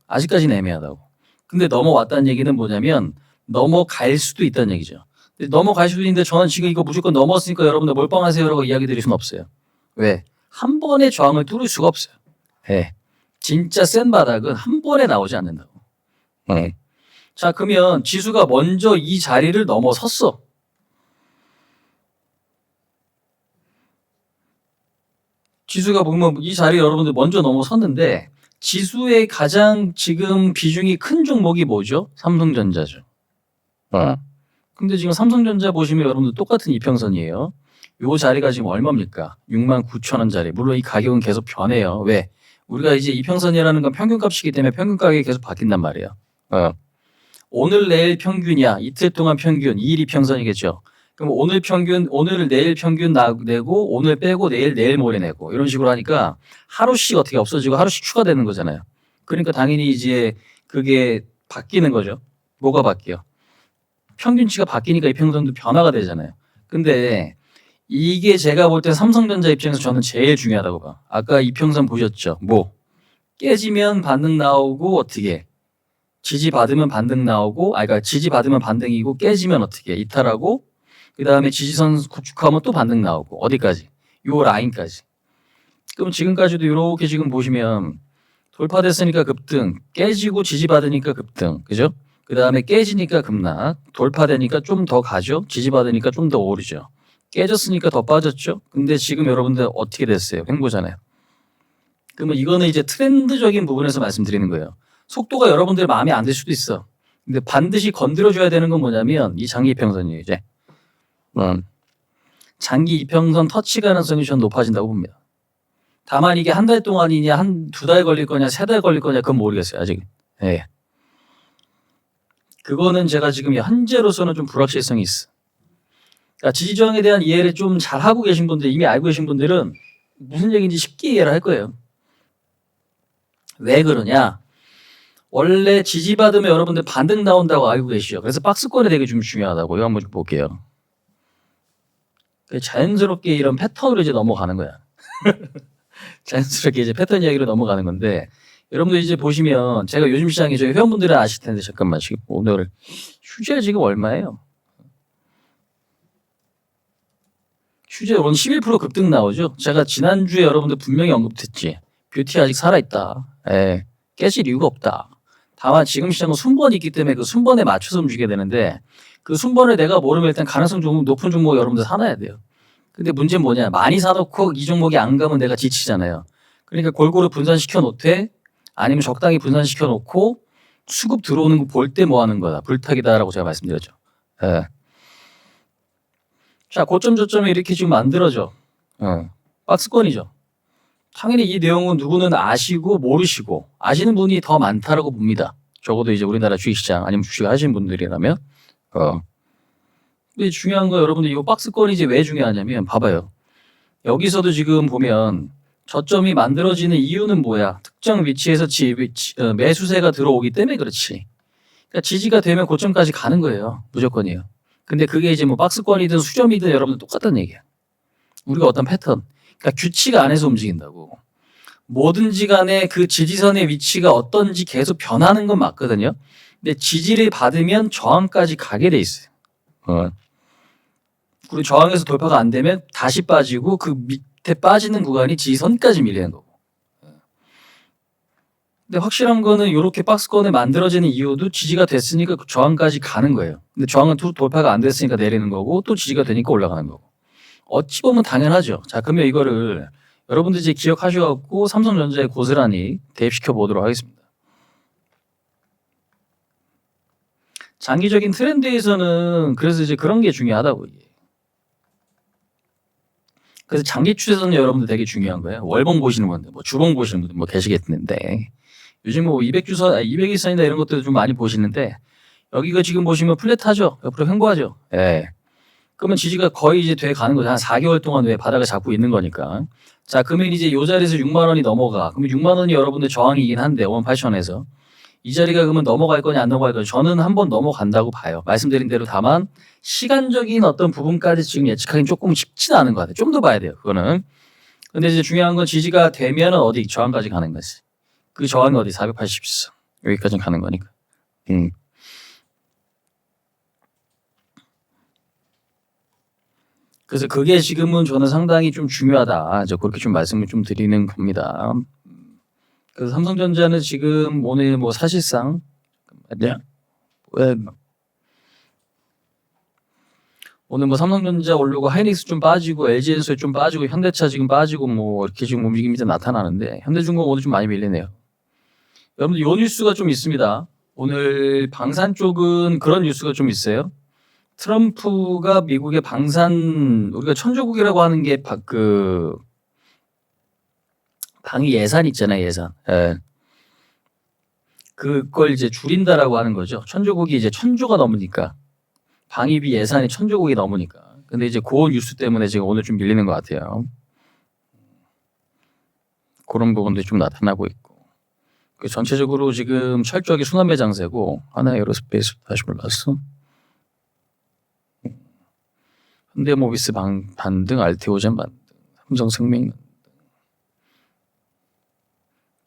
아직까지는 애매하다고. 근데 넘어왔다는 얘기는 뭐냐면 넘어갈 수도 있다는 얘기죠. 근데 넘어갈 수도 있는데 저는 지금 이거 무조건 넘었으니까 여러분들 몰빵하세요라고 이야기 드릴 수는 없어요. 왜? 한 번의 저항을 뚫을 수가 없어요. 진짜 센 바닥은 한 번에 나오지 않는다고. 자, 그러면 지수가 먼저 이 자리를 넘어섰어. 지수가 보면 이 자리 여러분들 먼저 넘어섰는데 지수의 가장 지금 비중이 큰 종목이 뭐죠? 삼성전자죠. 근데 지금 삼성전자 보시면 여러분들 똑같은 이평선이에요. 요 자리가 지금 얼마입니까? 69,000원 자리. 물론 이 가격은 계속 변해요. 왜? 우리가 이제 이평선이라는 건 평균값이기 때문에 평균 가격이 계속 바뀐단 말이에요. 오늘 내일 평균이야. 이틀 동안 평균. 2일 이평선이겠죠. 그럼 오늘 평균, 오늘 내일 평균 내고 오늘 빼고 내일 모레 내고 이런 식으로 하니까 하루씩 어떻게 없어지고 하루씩 추가되는 거잖아요. 그러니까 당연히 이제 그게 바뀌는 거죠. 뭐가 바뀌어? 평균치가 바뀌니까 이평선도 변화가 되잖아요. 근데 이게 제가 볼 때 삼성전자 입장에서 저는 제일 중요하다고 봐. 아까 이평선 보셨죠? 뭐 깨지면 반등 나오고 어떻게 지지 받으면 반등 나오고 그러니까 지지 받으면 반등이고 깨지면 어떻게 이탈하고 그 다음에 지지선 구축하면 또 반등 나오고 어디까지? 요 라인까지. 그럼 지금까지도 이렇게 지금 보시면 돌파됐으니까 급등, 깨지고 지지받으니까 급등, 그죠? 그 다음에 깨지니까 급락, 돌파되니까 좀 더 가죠? 지지받으니까 좀 더 오르죠. 깨졌으니까 더 빠졌죠? 근데 지금 여러분들 어떻게 됐어요? 횡보잖아요. 그러면 이거는 이제 트렌드적인 부분에서 말씀드리는 거예요. 속도가 여러분들 마음에 안 들 수도 있어. 근데 반드시 건드려줘야 되는 건 뭐냐면 이 장기 이평선이에요, 이제. 장기 이평선 터치 가능성이 전 높아진다고 봅니다. 다만 이게 한 달 동안이냐, 한 두 달 걸릴 거냐, 세 달 걸릴 거냐, 그건 모르겠어요, 아직. 예. 그거는 제가 지금 현재로서는 좀 불확실성이 있어. 그러니까 지지저항에 대한 이해를 좀 잘 하고 계신 분들, 이미 알고 계신 분들은 무슨 얘기인지 쉽게 이해를 할 거예요. 왜 그러냐? 원래 지지받으면 여러분들 반등 나온다고 알고 계시죠. 그래서 박스권이 되게 좀 중요하다고. 이거 한번 좀 볼게요. 자연스럽게 이런 패턴으로 이제 넘어가는 거야. 자연스럽게 이제 패턴 이야기로 넘어가는 건데 여러분들 이제 보시면 제가 요즘 시장에 저희 회원분들은 아실 텐데 잠깐만 지금 오늘 휴재 지금 얼마예요? 휴재 오늘 11% 급등 나오죠. 제가 지난주에 여러분들 분명히 언급했지. 뷰티 아직 살아있다. 예, 깨질 이유가 없다. 다만 지금 시장은 순번이 있기 때문에 그 순번에 맞춰서 움직여야 되는데 그 순번을 내가 모르면 일단 가능성 좀 높은 종목 여러분들 사놔야 돼요. 근데 문제는 뭐냐? 많이 사놓고 이 종목이 안 가면 내가 지치잖아요. 그러니까 골고루 분산시켜 놓되 아니면 적당히 분산시켜 놓고 수급 들어오는 거 볼 때 뭐 하는 거다. 불탁이다라고 제가 말씀드렸죠. 예. 자, 고점 저점이 이렇게 지금 만들어져. 박스권이죠. 당연히 이 내용은 누구는 아시고 모르시고 아시는 분이 더 많다라고 봅니다. 적어도 이제 우리나라 주식시장 아니면 주식 하시는 분들이라면. 근데 중요한 거 여러분들 이 박스권이 이제 왜 중요하냐면 봐봐요. 여기서도 지금 보면 저점이 만들어지는 이유는 뭐야? 특정 위치에서 매수세가 들어오기 때문에 그렇지. 그러니까 지지가 되면 고점까지 가는 거예요. 무조건이에요. 근데 그게 이제 뭐 박스권이든 수점이든 여러분들 똑같다는 얘기야. 우리가 어떤 패턴, 그러니까 규칙 안에서 움직인다고. 뭐든지 간에 그 지지선의 위치가 어떤지 계속 변하는 건 맞거든요. 근데 지지를 받으면 저항까지 가게 돼 있어요. 그리고 저항에서 돌파가 안 되면 다시 빠지고 그 밑에 빠지는 구간이 지지선까지 밀리는 거고. 근데 확실한 거는 이렇게 박스권에 만들어지는 이유도 지지가 됐으니까 그 저항까지 가는 거예요. 근데 저항은 돌파가 안 됐으니까 내리는 거고 또 지지가 되니까 올라가는 거고. 어찌 보면 당연하죠. 자, 그러면 이거를 여러분들 이제 기억하셔갖고 삼성전자에 고스란히 대입시켜 보도록 하겠습니다. 장기적인 트렌드에서는 그래서 이제 그런 게 중요하다고 이게. 그래서 장기 추세선은 여러분들 되게 중요한 거예요. 월봉 보시는 분들, 뭐 주봉 보시는 분들 뭐 계시겠는데 요즘 뭐 200주선, 200일선이나 이런 것들 좀 많이 보시는데 여기가 지금 보시면 플랫하죠. 옆으로 횡보하죠. 예. 그러면 지지가 거의 이제 돼 가는 거죠. 한 4개월 동안 왜 바닥을 잡고 있는 거니까. 자, 그러면 이제 이 자리에서 6만 원이 넘어가. 그러면 6만 원이 여러분들 저항이긴 한데 58,000원에서 이 자리가 그러면 넘어갈 거냐 안 넘어갈 거냐 저는 한번 넘어간다고 봐요. 말씀드린 대로 다만 시간적인 어떤 부분까지 지금 예측하기는 조금 쉽지는 않은 것 같아요. 좀 더 봐야 돼요. 그거는. 근데 이제 중요한 건 지지가 되면은 어디 저항까지 가는 거지. 그 저항이 어디 480선 여기까지 가는 거니까. 그래서 그게 지금은 저는 상당히 좀 중요하다. 저 그렇게 좀 말씀을 좀 드리는 겁니다. 그래서 삼성전자는 지금 오늘 뭐 사실상 오늘 뭐 삼성전자 오르고 하이닉스 좀 빠지고 LG엔솔 좀 빠지고 현대차 지금 빠지고 뭐 이렇게 지금 움직임이 나타나는데 현대중공 오늘 좀 많이 밀리네요. 여러분들 요 뉴스가 좀 있습니다. 오늘 방산 쪽은 그런 뉴스가 좀 있어요. 트럼프가 미국의 방산 우리가 천조국이라고 하는 게 그 방위 예산 있잖아요, 예산. 예. 그걸 이제 줄인다라고 하는 거죠. 천조국이 이제 1,000조가 넘으니까 방위비 예산이 1,000조국이 넘으니까 근데 이제 그 뉴스 때문에 지금 오늘 좀 밀리는 것 같아요. 그런 부분도 좀 나타나고 있고. 그 전체적으로 지금 철저하게 순환매 장세고, 하나에어로스페이스 다시 올랐어. 현대모비스 반등, 알테오젠 반등, 삼성생명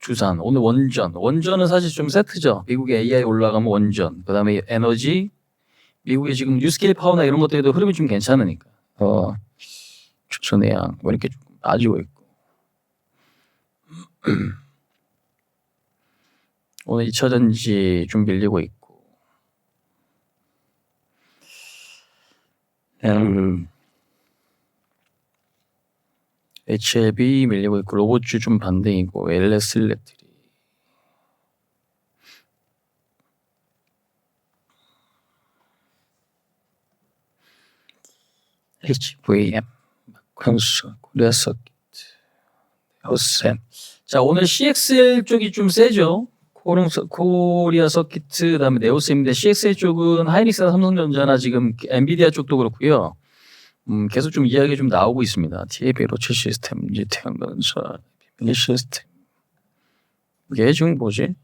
주산, 오늘 원전은 사실 좀 세트죠. 미국의 AI 올라가면 원전, 그 다음에 에너지, 미국의 지금 뉴스케일 파워나 이런 것들에도 흐름이 좀 괜찮으니까 추천해야 뭐 이렇게 좀 빠지고 있고. 오늘 2차전지 좀 밀리고 있고. HLB 밀리고 있고, 로봇주 좀 반등이고, LS 일렉트리. HVM, 광수, 코리아 서킷, 호셈. 자, 오늘 CXL 쪽이 좀 세죠. 코리아 서킷, 그다음에 네오셈인데 CXL 쪽은 하이닉스나 삼성전자나 지금 엔비디아 쪽도 그렇고요. 계속 좀 이야기가 좀 나오고 있습니다. TAB 로체 시스템, 이제 태양건설, 비밀 시스템. 이게 지금 뭐지?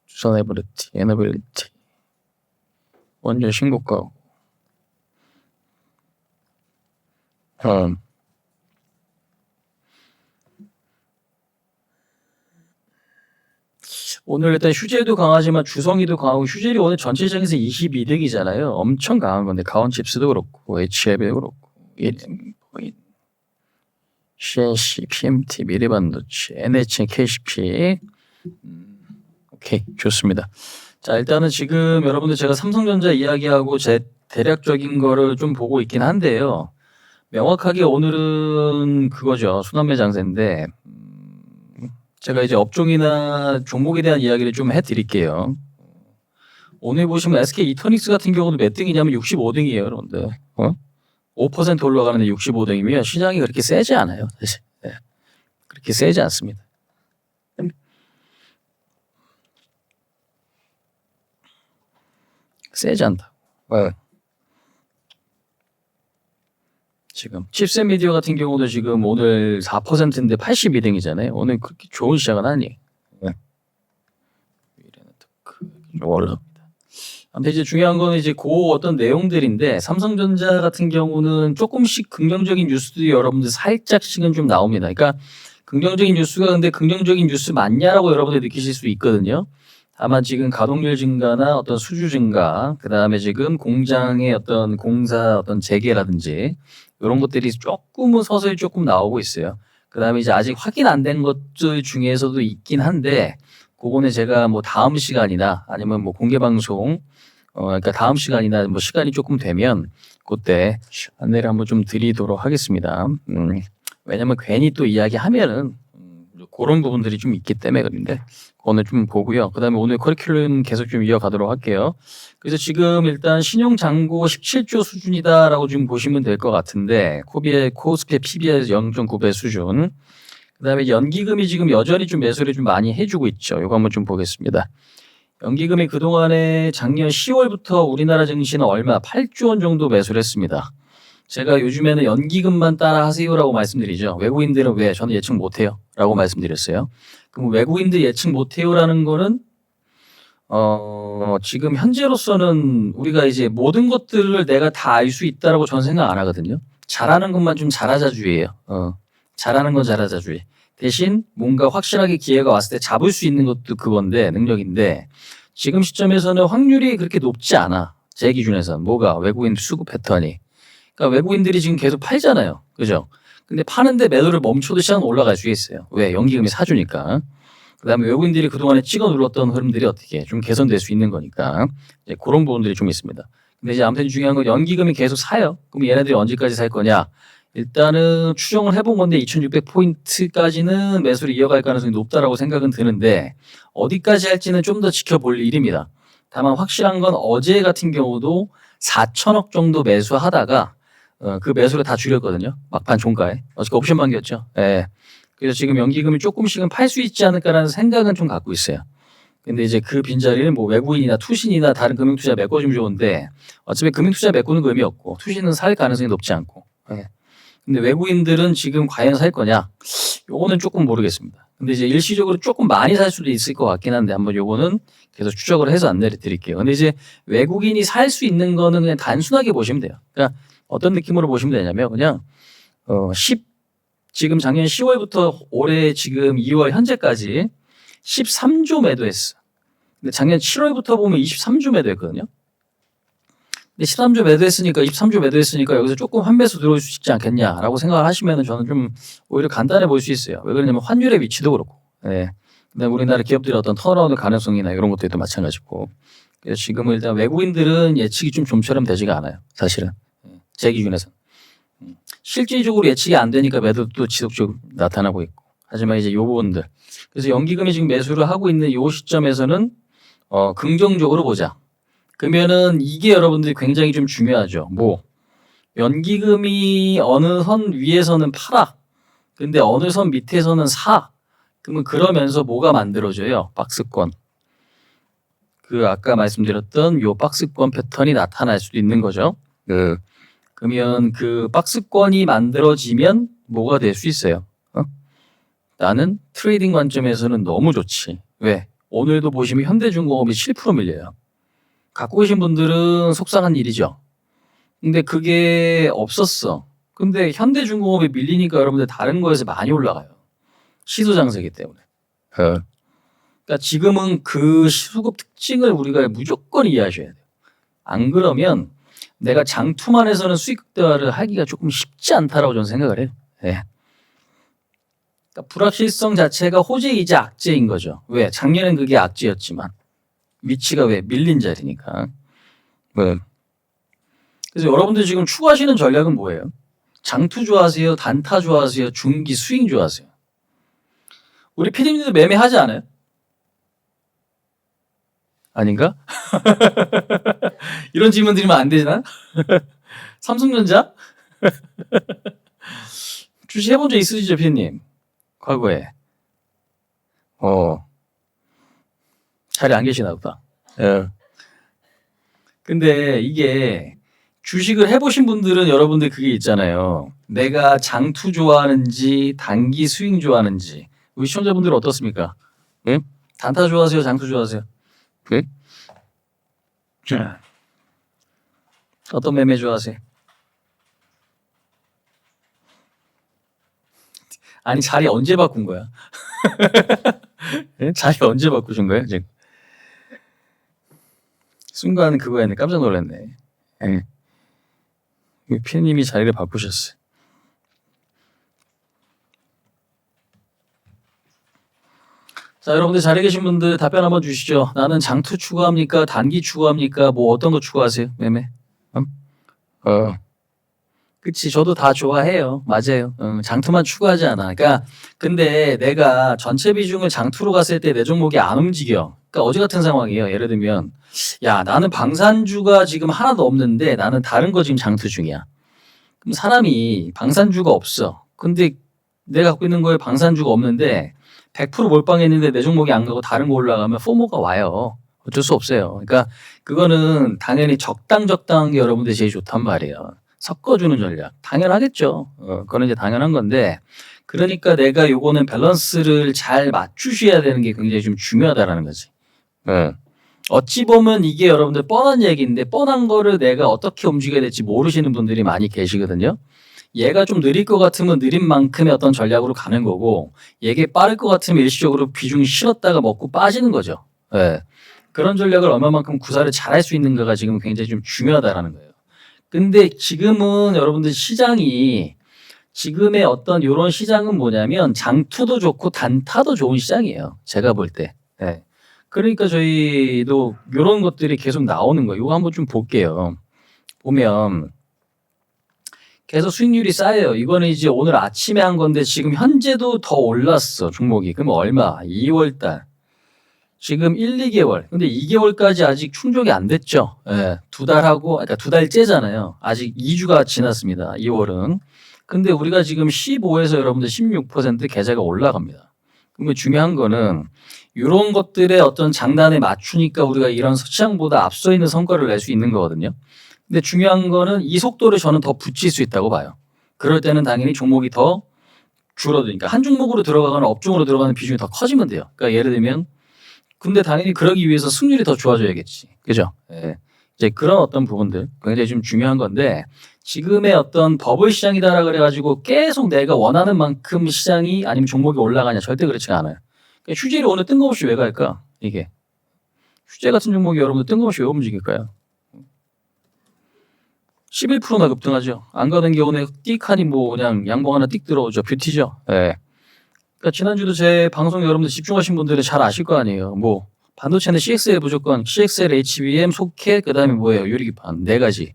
수선에버리티, 에너빌리티, 원전 신고가. 오늘 일단 휴재도 강하지만 주성이도 강하고, 휴젤이 오늘 전체장에서 22득이잖아요. 엄청 강한 건데, 가온칩스도 그렇고, HLB도 그렇고, CNC, PMT, 미래반도체, NH, KCP. 오케이, 좋습니다. 자, 일단은 지금 여러분들 제가 삼성전자 이야기하고 제 대략적인 거를 좀 보고 있긴 한데요. 명확하게 오늘은 그거죠. 순환매 장세인데, 제가 이제 업종이나 종목에 대한 이야기를 좀 해드릴게요. 오늘 보시면 SK 이터닉스 같은 경우는 몇 등이냐면 65등이에요, 여러분들. 5% 올라가는데 65등이면 시장이 그렇게 세지 않아요, 사실. 네. 그렇게 세지 않습니다. 세지 않다. 지금 칩셋 미디어 같은 경우도 지금 오늘 4%인데 82등이잖아요. 오늘 그렇게 좋은 시작은 아니에요. 올라갑니다. 아무튼 이제 중요한 거는 이제 그 어떤 내용들인데, 삼성전자 같은 경우는 조금씩 긍정적인 뉴스들이 여러분들 살짝씩은 좀 나옵니다. 그러니까 긍정적인 뉴스가, 근데 긍정적인 뉴스 맞냐라고 여러분들 느끼실 수 있거든요. 다만 지금 가동률 증가나 어떤 수주 증가, 그 다음에 지금 공장의 어떤 공사 어떤 재개라든지 이런 것들이 조금은 서서히 조금 나오고 있어요. 그 다음에 이제 아직 확인 안 된 것들 중에서도 있긴 한데, 그거는 제가 뭐 다음 시간이나 아니면 뭐 공개 방송, 그러니까 다음 시간이나 뭐 시간이 조금 되면 그때 안내를 한번 좀 드리도록 하겠습니다. 왜냐면 괜히 또 이야기하면은 그런 부분들이 좀 있기 때문에 그런데 오늘 좀 보고요. 그다음에 오늘 커리큘럼 계속 좀 이어가도록 할게요. 그래서 지금 일단 신용 잔고 17조 수준이다라고 좀 보시면 될 것 같은데, 코스피의 PBR 0.9배 수준. 그다음에 연기금이 지금 여전히 좀 매수를 좀 많이 해주고 있죠. 이거 한번 좀 보겠습니다. 연기금이 그동안에 작년 10월부터 우리나라 증시는 얼마 8조 원 정도 매수를 했습니다. 제가 요즘에는 연기금만 따라 하세요라고 말씀드리죠. 외국인들은 왜 저는 예측 못해요 라고 말씀드렸어요. 그럼 외국인들 예측 못해요라는 거는 지금 현재로서는 우리가 이제 모든 것들을 내가 다 알 수 있다라고 저는 생각 안 하거든요. 잘하는 것만 좀 잘하자주의예요. 잘하는 건 잘하자주의. 대신 뭔가 확실하게 기회가 왔을 때 잡을 수 있는 것도 그건데, 능력인데, 지금 시점에서는 확률이 그렇게 높지 않아. 제 기준에서는. 뭐가? 외국인 수급 패턴이. 그러니까 외국인들이 지금 계속 팔잖아요. 그죠? 근데 파는데 매도를 멈춰도 시장은 올라갈 수 있어요. 왜? 연기금이 사주니까. 그 다음에 외국인들이 그동안에 찍어 눌렀던 흐름들이 어떻게 좀 개선될 수 있는 거니까. 이제 그런 부분들이 좀 있습니다. 근데 이제 아무튼 중요한 건 연기금이 계속 사요. 그럼 얘네들이 언제까지 살 거냐? 일단은 추정을 해본 건데 2600포인트까지는 매수를 이어갈 가능성이 높다라고 생각은 드는데, 어디까지 할지는 좀 더 지켜볼 일입니다. 다만 확실한 건 어제 같은 경우도 4천억 정도 매수하다가 그 매수를 다 줄였거든요. 막판 종가에. 어저께 옵션 만기였죠. 예. 그래서 지금 연기금이 조금씩은 팔 수 있지 않을까라는 생각은 좀 갖고 있어요. 근데 이제 그 빈자리는 뭐 외국인이나 투신이나 다른 금융투자 메꿔주면 좋은데 어차피 금융투자 메꾸는 거 의미 없고 투신은 살 가능성이 높지 않고. 예. 근데 외국인들은 지금 과연 살 거냐? 요거는 조금 모르겠습니다. 근데 이제 일시적으로 조금 많이 살 수도 있을 것 같긴 한데 한번 요거는 계속 추적을 해서 안내를 드릴게요. 근데 이제 외국인이 살 수 있는 거는 그냥 단순하게 보시면 돼요. 그러니까 어떤 느낌으로 보시면 되냐면 그냥 10 지금 작년 10월부터 올해 지금 2월 현재까지 13조 매도했어. 근데 작년 7월부터 보면 23조 매도했거든요. 근데 13조 매도했으니까 23조 매도했으니까 여기서 조금 환매수 들어올 수 있지 않겠냐라고 생각을 하시면은 저는 좀 오히려 간단해 보일 수 있어요. 왜 그러냐면 환율의 위치도 그렇고, 예. 그다음에 우리나라 기업들의 어떤 턴어라운드 가능성이나 이런 것들도 마찬가지고. 그래서 지금은 일단 외국인들은 예측이 좀 좀처럼 되지가 않아요. 사실은 제 기준에서. 실질적으로 예측이 안 되니까 매도도 지속적으로 나타나고 있고. 하지만 이제 요 부분들. 그래서 연기금이 지금 매수를 하고 있는 요 시점에서는 긍정적으로 보자. 그러면은 이게 여러분들이 굉장히 좀 중요하죠. 뭐 연기금이 어느 선 위에서는 팔아. 근데 어느 선 밑에서는 사. 그러면 그러면서 뭐가 만들어져요? 박스권. 그 아까 말씀드렸던 요 박스권 패턴이 나타날 수도 있는 거죠. 그러면 그 박스권이 만들어지면 뭐가 될 수 있어요? 나는 트레이딩 관점에서는 너무 좋지. 왜? 오늘도 보시면 현대중공업이 7% 밀려요. 갖고 계신 분들은 속상한 일이죠. 근데 그게 없었어. 근데 현대중공업이 밀리니까 여러분들 다른 거에서 많이 올라가요. 시소장세기 때문에. 그러니까 지금은 그 수급 특징을 우리가 무조건 이해하셔야 돼요. 안 그러면 내가 장투만 해서는 수익 극대화를 하기가 조금 쉽지 않다라고 저는 생각을 해요. 네. 그러니까 불확실성 자체가 호재이자 악재인 거죠. 왜? 작년엔 그게 악재였지만 위치가 왜? 밀린 자리니까. 그래서 여러분들 지금 추구하시는 전략은 뭐예요? 장투 좋아하세요? 단타 좋아하세요? 중기 스윙 좋아하세요? 우리 PD님들도 매매하지 않아요? 아닌가? 이런 질문 드리면 안 되나? 삼성전자? 주식 해본 적 있으시죠, PD님? 과거에. 자리 안 계시나 보다. 근데 이게 주식을 해보신 분들은 여러분들 그게 있잖아요. 내가 장투 좋아하는지 단기 스윙 좋아하는지. 우리 시청자분들은 어떻습니까? 네? 단타 좋아하세요? 장투 좋아하세요? 네? 자, 어떤 매매 좋아하세요? 아니 자리 언제 바꾼 거야? 네? 자리 언제 바꾸신 거예요 지금? 순간 그거였네. 깜짝 놀랐네. 네. 피디님이 자리를 바꾸셨어요. 자, 여러분들 자리에 계신 분들 답변 한번 주시죠. 나는 장투 추구합니까? 단기 추구합니까? 뭐 어떤 거 추구하세요? 매매? 그치. 저도 다 좋아해요. 맞아요. 장투만 추구하지 않아. 그러니까 근데 내가 전체 비중을 장투로 갔을 때 내 종목이 안 움직여. 그러니까 어제 같은 상황이에요. 예를 들면 야, 나는 방산주가 지금 하나도 없는데 나는 다른 거 지금 장투 중이야. 그럼 사람이 방산주가 없어. 근데 내가 갖고 있는 거에 방산주가 없는데 100% 몰빵했는데 내 종목이 안 가고 다른 거 올라가면 포모가 와요. 어쩔 수 없어요. 그러니까 그거는 당연히 적당한 게 여러분들 제일 좋단 말이에요. 섞어주는 전략. 당연하겠죠. 그거는 이제 당연한 건데 그러니까 내가 요거는 밸런스를 잘 맞추셔야 되는 게 굉장히 좀 중요하다라는 거지. 어찌 보면 이게 여러분들 뻔한 얘기인데 뻔한 거를 내가 어떻게 움직여야 될지 모르시는 분들이 많이 계시거든요. 얘가 좀 느릴 것 같으면 느린 만큼의 어떤 전략으로 가는 거고 얘게 빠를 것 같으면 일시적으로 비중 실었다가 먹고 빠지는 거죠. 네. 그런 전략을 얼마만큼 구사를 잘할 수 있는가가 지금 굉장히 좀 중요하다라는 거예요. 근데 지금은 여러분들 시장이 지금의 어떤 이런 시장은 뭐냐면 장투도 좋고 단타도 좋은 시장이에요. 제가 볼 때. 네. 그러니까 저희도 이런 것들이 계속 나오는 거예요. 이거 한번 좀 볼게요. 보면 계속 수익률이 쌓여요. 이거는 이제 오늘 아침에 한 건데 지금 현재도 더 올랐어. 종목이. 그럼 얼마? 2월 달. 지금 1, 2개월. 근데 2개월까지 아직 충족이 안 됐죠. 예. 2달하고, 그러니까 2달째잖아요. 아직 2주가 지났습니다. 2월은. 근데 우리가 지금 15에서 여러분들 16% 계좌가 올라갑니다. 그러면 중요한 거는 이런 것들의 어떤 장단에 맞추니까 우리가 이런 시장보다 앞서 있는 성과를 낼 수 있는 거거든요. 근데 중요한 거는 이 속도를 저는 더 붙일 수 있다고 봐요. 그럴 때는 당연히 종목이 더 줄어드니까 한 종목으로 들어가거나 업종으로 들어가는 비중이 더 커지면 돼요. 그러니까 예를 들면 근데 당연히 그러기 위해서 승률이 더 좋아져야겠지. 그죠? 예. 이제 그런 어떤 부분들 굉장히 좀 중요한 건데 지금의 어떤 버블 시장이다라 그래가지고 계속 내가 원하는 만큼 시장이 아니면 종목이 올라가냐 절대 그렇지가 않아요. 그러니까 휴지를 오늘 뜬금없이 왜 갈까? 이게 휴재 같은 종목이 여러분들 뜬금없이 왜 움직일까요? 11%나 급등하죠. 안 가는 게 오늘 띡하니 뭐 그냥 양봉 하나 띡 들어오죠. 뷰티죠. 예. 그러니까 지난주도 제 방송 여러분들 집중하신 분들은 잘 아실 거 아니에요. 뭐 반도체는 CXL 무조건 CXL, HBM, 소켓 그다음에 뭐예요? 유리기판 네 가지.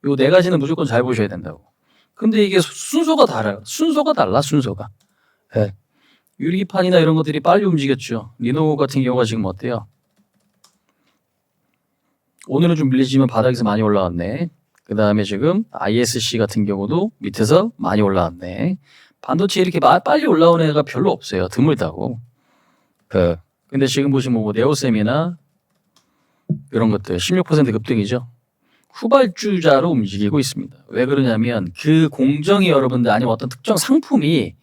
요 네 가지는 무조건 잘 보셔야 된다고. 근데 이게 순서가 달라요. 순서가 달라 순서가. 예. 유리기판이나 이런 것들이 빨리 움직였죠. 리노 같은 경우가 지금 어때요? 오늘은 좀 밀리지만 바닥에서 많이 올라왔네. 그 다음에 지금 ISC 같은 경우도 밑에서 많이 올라왔네. 반도체 이렇게 빨리 올라오는 애가 별로 없어요. 드물다고. 근데 지금 보시면 뭐 네오셈이나 이런 것들 16% 급등이죠. 후발주자로 움직이고 있습니다. 왜 그러냐면 그 공정이 여러분들 아니면 어떤 특정 상품이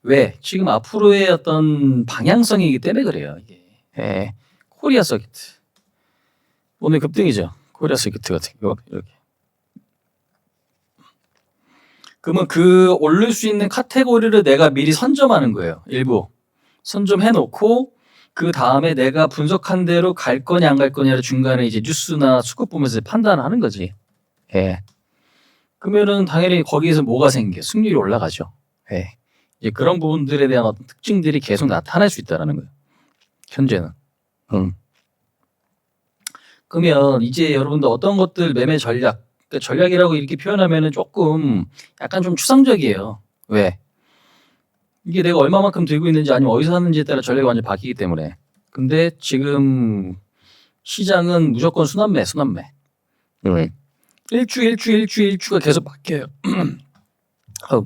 왜 지금 앞으로의 어떤 방향성이기 때문에 그래요. 이게. 예. 코리아 서키트. 오늘 급등이죠. 코리아 서키트 같은 거 이렇게. 그러면 그 오를 수 있는 카테고리를 내가 미리 선점하는 거예요. 일부 선점해 놓고 그 다음에 내가 분석한 대로 갈 거냐 안 갈 거냐를 중간에 이제 뉴스나 수급 보면서 판단하는 거지. 예. 그러면은 당연히 거기에서 뭐가 생겨? 승률이 올라가죠. 예. 이제 그런 부분들에 대한 어떤 특징들이 계속 나타날 수 있다라는 거예요. 현재는. 그러면 이제 여러분들 어떤 것들 매매 전략, 그러니까 전략이라고 이렇게 표현하면은 조금 약간 좀 추상적이에요. 왜? 이게 내가 얼마만큼 들고 있는지 아니면 어디서 사는지에 따라 전략이 완전 바뀌기 때문에. 근데 지금 시장은 무조건 순환매. 일주가 계속 바뀌어요.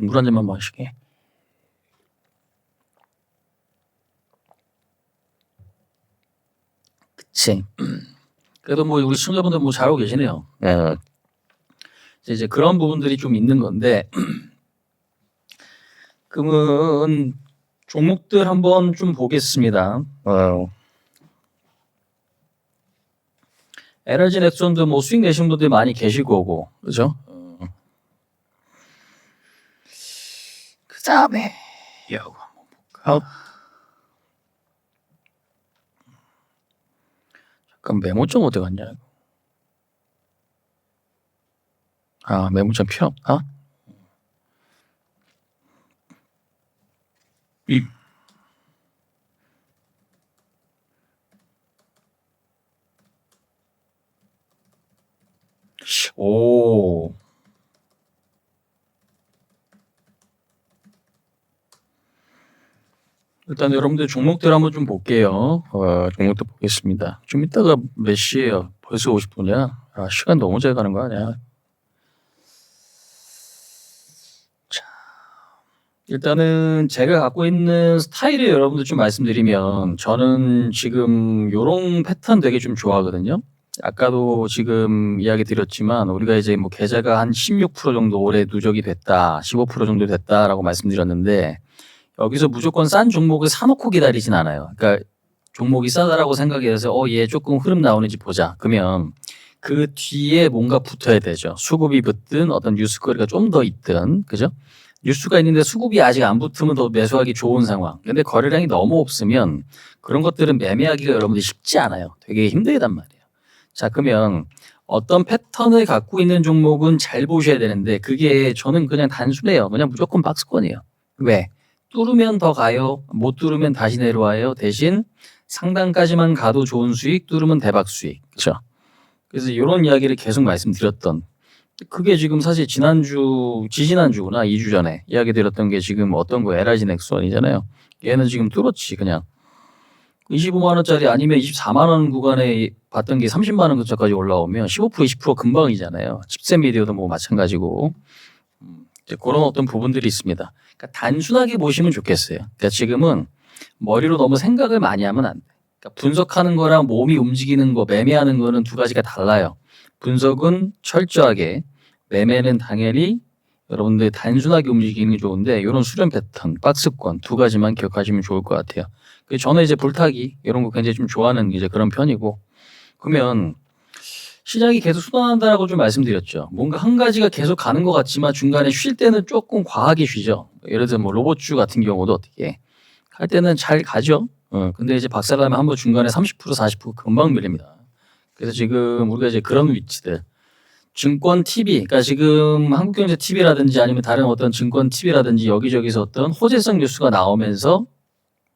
물 한 잔만 마시게. 그치. 그래도 뭐 우리 시청자분들 뭐 잘하고 계시네요. 이제 그런 부분들이 좀 있는 건데 그러면 종목들 한번 좀 보겠습니다. 에너지 넥슨도 뭐 수익 내신 분들 많이 계실 거고, 그죠? 그 다음에 이거 한번 볼까? 잠깐 메모장 어디 갔냐? 아 메모장 필요 없나? 오. 일단 여러분들 종목들 한번 좀 볼게요. 종목들 보겠습니다. 좀 이따가 몇 시에요? 벌써 50분이야? 아, 시간 너무 잘 가는 거 아니야? 자, 일단은 제가 갖고 있는 스타일을 여러분들 좀 말씀드리면 저는 지금 요런 패턴 되게 좀 좋아하거든요. 아까도 지금 이야기 드렸지만 우리가 이제 뭐 계좌가 한 16% 정도 올해 누적이 됐다, 15% 정도 됐다라고 말씀드렸는데 여기서 무조건 싼 종목을 사놓고 기다리진 않아요. 그러니까 종목이 싸다라고 생각해서 얘 조금 흐름 나오는지 보자. 그러면 그 뒤에 뭔가 붙어야 되죠. 수급이 붙든 어떤 뉴스거리가 좀 더 있든, 그죠? 뉴스가 있는데 수급이 아직 안 붙으면 더 매수하기 좋은 상황. 근데 거래량이 너무 없으면 그런 것들은 매매하기가 여러분들이 쉽지 않아요. 되게 힘들단 말이에요. 자, 그러면 어떤 패턴을 갖고 있는 종목은 잘 보셔야 되는데 그게 저는 그냥 단순해요. 그냥 무조건 박스권이에요. 왜? 뚫으면 더 가요. 못 뚫으면 다시 내려와요. 대신 상단까지만 가도 좋은 수익, 뚫으면 대박 수익. 그렇죠? 그래서 이런 이야기를 계속 말씀드렸던 그게 지금 사실 지지난주구나 2주 전에 이야기 드렸던 게 지금 어떤 거 LRG 넥슨이잖아요. 얘는 지금 뚫었지 그냥 25만 원짜리 아니면 24만 원 구간에 봤던 게 30만 원 근처까지 올라오면 15% 20% 금방이잖아요. 집세 미디어도 뭐 마찬가지고 이제 그런 어떤 부분들이 있습니다. 그러니까 단순하게 보시면 좋겠어요. 그러니까 지금은 머리로 너무 생각을 많이 하면 안 돼. 그러니까 분석하는 거랑 몸이 움직이는 거, 매매하는 거는 두 가지가 달라요. 분석은 철저하게, 매매는 당연히 여러분들 단순하게 움직이는 게 좋은데 이런 수렴 패턴, 박스권 두 가지만 기억하시면 좋을 것 같아요. 저는 이제 불타기 이런 거 굉장히 좀 좋아하는 이제 그런 편이고, 그러면 시장이 계속 순환한다라고 좀 말씀드렸죠. 뭔가 한 가지가 계속 가는 것 같지만 중간에 쉴 때는 조금 과하게 쉬죠. 예를 들어 뭐 로봇주 같은 경우도 어떻게 할 때는 잘 가죠. 근데 이제 박살나면 한번 중간에 30% 40% 금방 밀립니다. 그래서 지금 우리가 이제 그런 위치들, 증권 TV, 그러니까 지금 한국경제 TV라든지 아니면 다른 어떤 증권 TV라든지 여기저기서 어떤 호재성 뉴스가 나오면서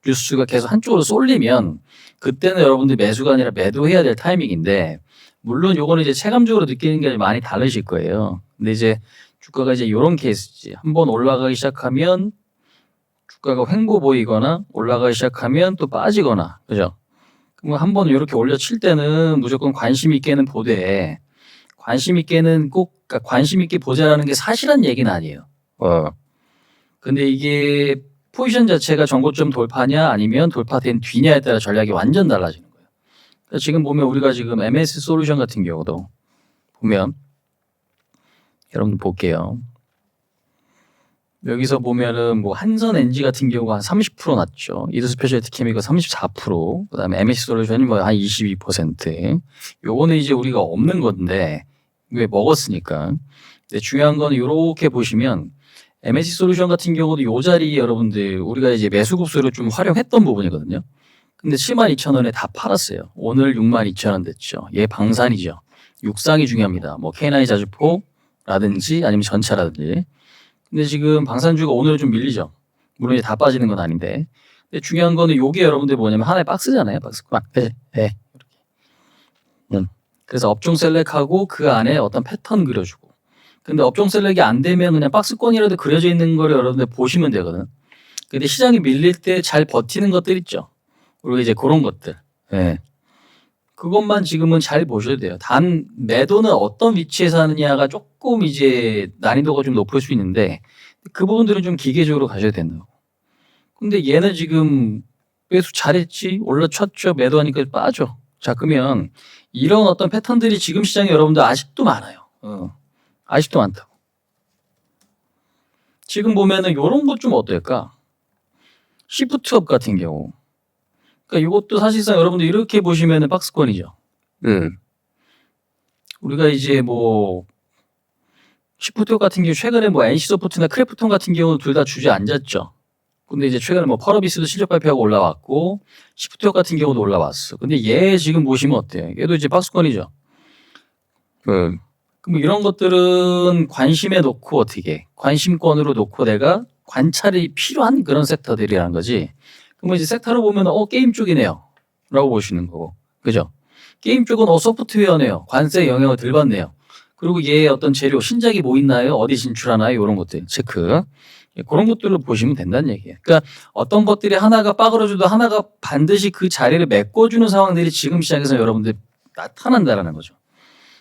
뉴스가 계속 한쪽으로 쏠리면 그때는 여러분들이 매수가 아니라 매도해야 될 타이밍인데, 물론 요거는 이제 체감적으로 느끼는 게 많이 다르실 거예요. 근데 이제 주가가 이제 요런 케이스지. 한번 올라가기 시작하면 주가가 횡보 보이거나 올라가기 시작하면 또 빠지거나, 그죠? 그럼 한번 이렇게 올려칠 때는 무조건 관심 있게는 보되, 관심 있게는 꼭, 그러니까 관심 있게 보자라는 게 사실한 얘기는 아니에요. 근데 이게 포지션 자체가 전고점 돌파냐 아니면 돌파된 뒤냐에 따라 전략이 완전 달라지는 거예요. 그러니까 지금 보면 우리가 지금 MS 솔루션 같은 경우도 보면, 여러분 볼게요. 여기서 보면은 뭐 한선 NG 같은 경우가 한 30% 났죠. 이드 스페셜티 케미가 34%, 그다음에 MS 솔루션이 뭐 한 22%. 요거는 이제 우리가 없는 건데 왜 먹었으니까. 근데 중요한 건 이렇게 보시면 MSC 솔루션 같은 경우도 요 자리 여러분들 우리가 이제 매수급수를 좀 활용했던 부분이거든요. 근데 72,000원에 다 팔았어요. 오늘 62,000원 됐죠. 얘 방산이죠. 육상이 중요합니다. 뭐 K9 자주포라든지 아니면 전차라든지. 근데 지금 방산주가 오늘 좀 밀리죠. 물론 이제 다 빠지는 건 아닌데. 근데 중요한 거는 요게 여러분들 뭐냐면 하나의 박스잖아요. 박스. 네. 이렇게. 그래서 업종 셀렉하고 그 안에 어떤 패턴 그려주고. 근데 업종 셀렉이 안 되면 그냥 박스권이라도 그려져 있는 거를 여러분들 보시면 되거든. 근데 시장이 밀릴 때 잘 버티는 것들 있죠. 그리고 이제 그런 것들. 예. 그것만 지금은 잘 보셔야 돼요. 단 매도는 어떤 위치에서 하느냐가 조금 이제 난이도가 좀 높을 수 있는데 그 부분들은 좀 기계적으로 가셔야 된다고. 근데 얘는 지금 매수 잘했지, 올라쳤죠, 매도하니까 빠져. 자, 그러면 이런 어떤 패턴들이 지금 시장에 여러분들 아직도 많아요. 아직도 많다고. 지금 보면은 요런 것 좀 어떨까? 시프트업 같은 경우. 그러니까 이것도 사실상 여러분들 이렇게 보시면은 박스권이죠. 우리가 이제 뭐 시프트업 같은 경우 최근에 뭐 NC소프트나 크래프톤 같은 경우 둘 다 주저앉았죠. 근데 이제 최근에 뭐 펄어비스도 실적 발표하고 올라왔고 시프트업 같은 경우도 올라왔어. 근데 얘 지금 보시면 어때요? 얘도 이제 박스권이죠. 그럼 이런 것들은 관심에 놓고 어떻게 관심권으로 놓고 내가 관찰이 필요한 그런 섹터들이라는 거지. 그러면 이제 섹터로 보면 게임 쪽이네요 라고 보시는 거고, 그죠? 게임 쪽은 소프트웨어네요. 관세 영향을 덜 받네요. 그리고 얘의 어떤 재료 신작이 뭐 있나요? 어디 진출하나요? 이런 것들 체크. 그런 것들을 보시면 된다는 얘기예요. 그러니까 어떤 것들이 하나가 빠그러져도 하나가 반드시 그 자리를 메꿔주는 상황들이 지금 시장에서 여러분들 나타난다라는 거죠.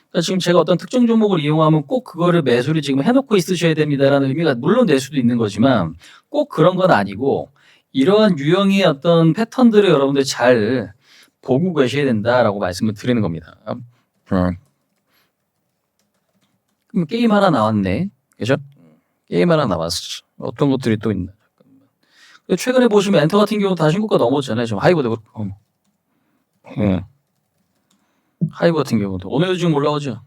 그러니까 지금 제가 어떤 특정 종목을 이용하면 꼭 그거를 매수를 지금 해놓고 있으셔야 됩니다라는 의미가 물론 될 수도 있는 거지만 꼭 그런 건 아니고 이러한 유형의 어떤 패턴들을 여러분들 잘 보고 계셔야 된다라고 말씀을 드리는 겁니다. 그럼 게임 하나 나왔네. 그죠? 게임 하나 나왔어. 어떤 것들이 또 있나. 최근에 보시면 엔터 같은 경우 다 신고가 넘었잖아요. 지금 하이브도 그렇고. 하이브 같은 경우도 오늘도 지금 올라오죠.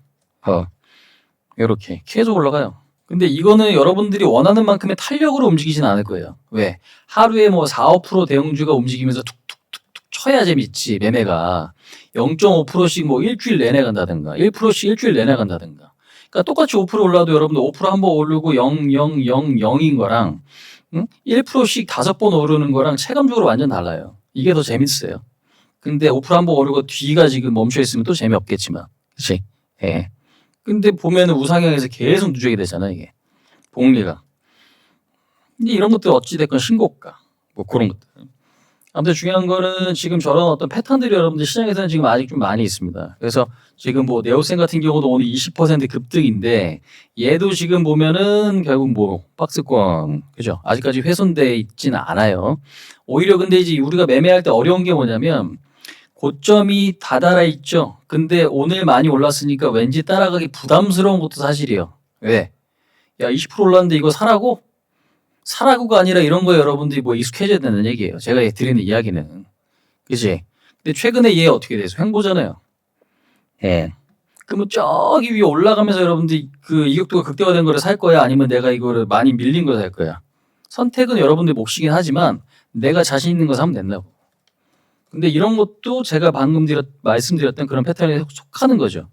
이렇게 계속 올라가요. 근데 이거는 여러분들이 원하는 만큼의 탄력으로 움직이진 않을 거예요. 왜? 하루에 뭐 4, 5% 대형주가 움직이면서 툭툭툭툭 쳐야 재밌지. 매매가 0.5%씩 뭐 일주일 내내 간다든가 1%씩 일주일 내내 간다든가. 그러니까 똑같이 5% 올라도 여러분들 5% 한 번 오르고 0, 0, 0, 0인 거랑 1%씩 5번 오르는 거랑 체감적으로 완전 달라요. 이게 더 재밌어요. 근데 5% 한 번 오르고 뒤가 지금 멈춰 있으면 또 재미없겠지만. 그치? 예. 근데 보면은 우상향에서 계속 누적이 되잖아, 이게. 복리가. 근데 이런 것들 어찌됐건 신고가. 뭐 그런 것들. 아무튼 중요한 거는 지금 저런 어떤 패턴들이 여러분들 시장에서는 지금 아직 좀 많이 있습니다. 그래서 지금 뭐 네오센 같은 경우도 오늘 20% 급등인데 얘도 지금 보면은 결국 뭐 박스권 그죠? 아직까지 훼손돼 있지는 않아요. 오히려 근데 이제 우리가 매매할 때 어려운 게 뭐냐면 고점이 다다라 있죠. 근데 오늘 많이 올랐으니까 왠지 따라가기 부담스러운 것도 사실이에요. 왜? 야, 20% 올랐는데 이거 사라고? 사라고가 아니라 이런 거에 여러분들이 뭐 익숙해져야 되는 얘기예요. 제가 드리는 이야기는. 그치? 근데 최근에 얘 어떻게 돼서 횡보잖아요. 예. 그러면 저기 위에 올라가면서 여러분들이 그 이격도가 극대화된 거를 살 거야? 아니면 내가 이거를 많이 밀린 걸 살 거야? 선택은 여러분들 몫이긴 하지만 내가 자신 있는 거 사면 된다고. 근데 이런 것도 제가 방금 말씀드렸던 그런 패턴에 속하는 거죠.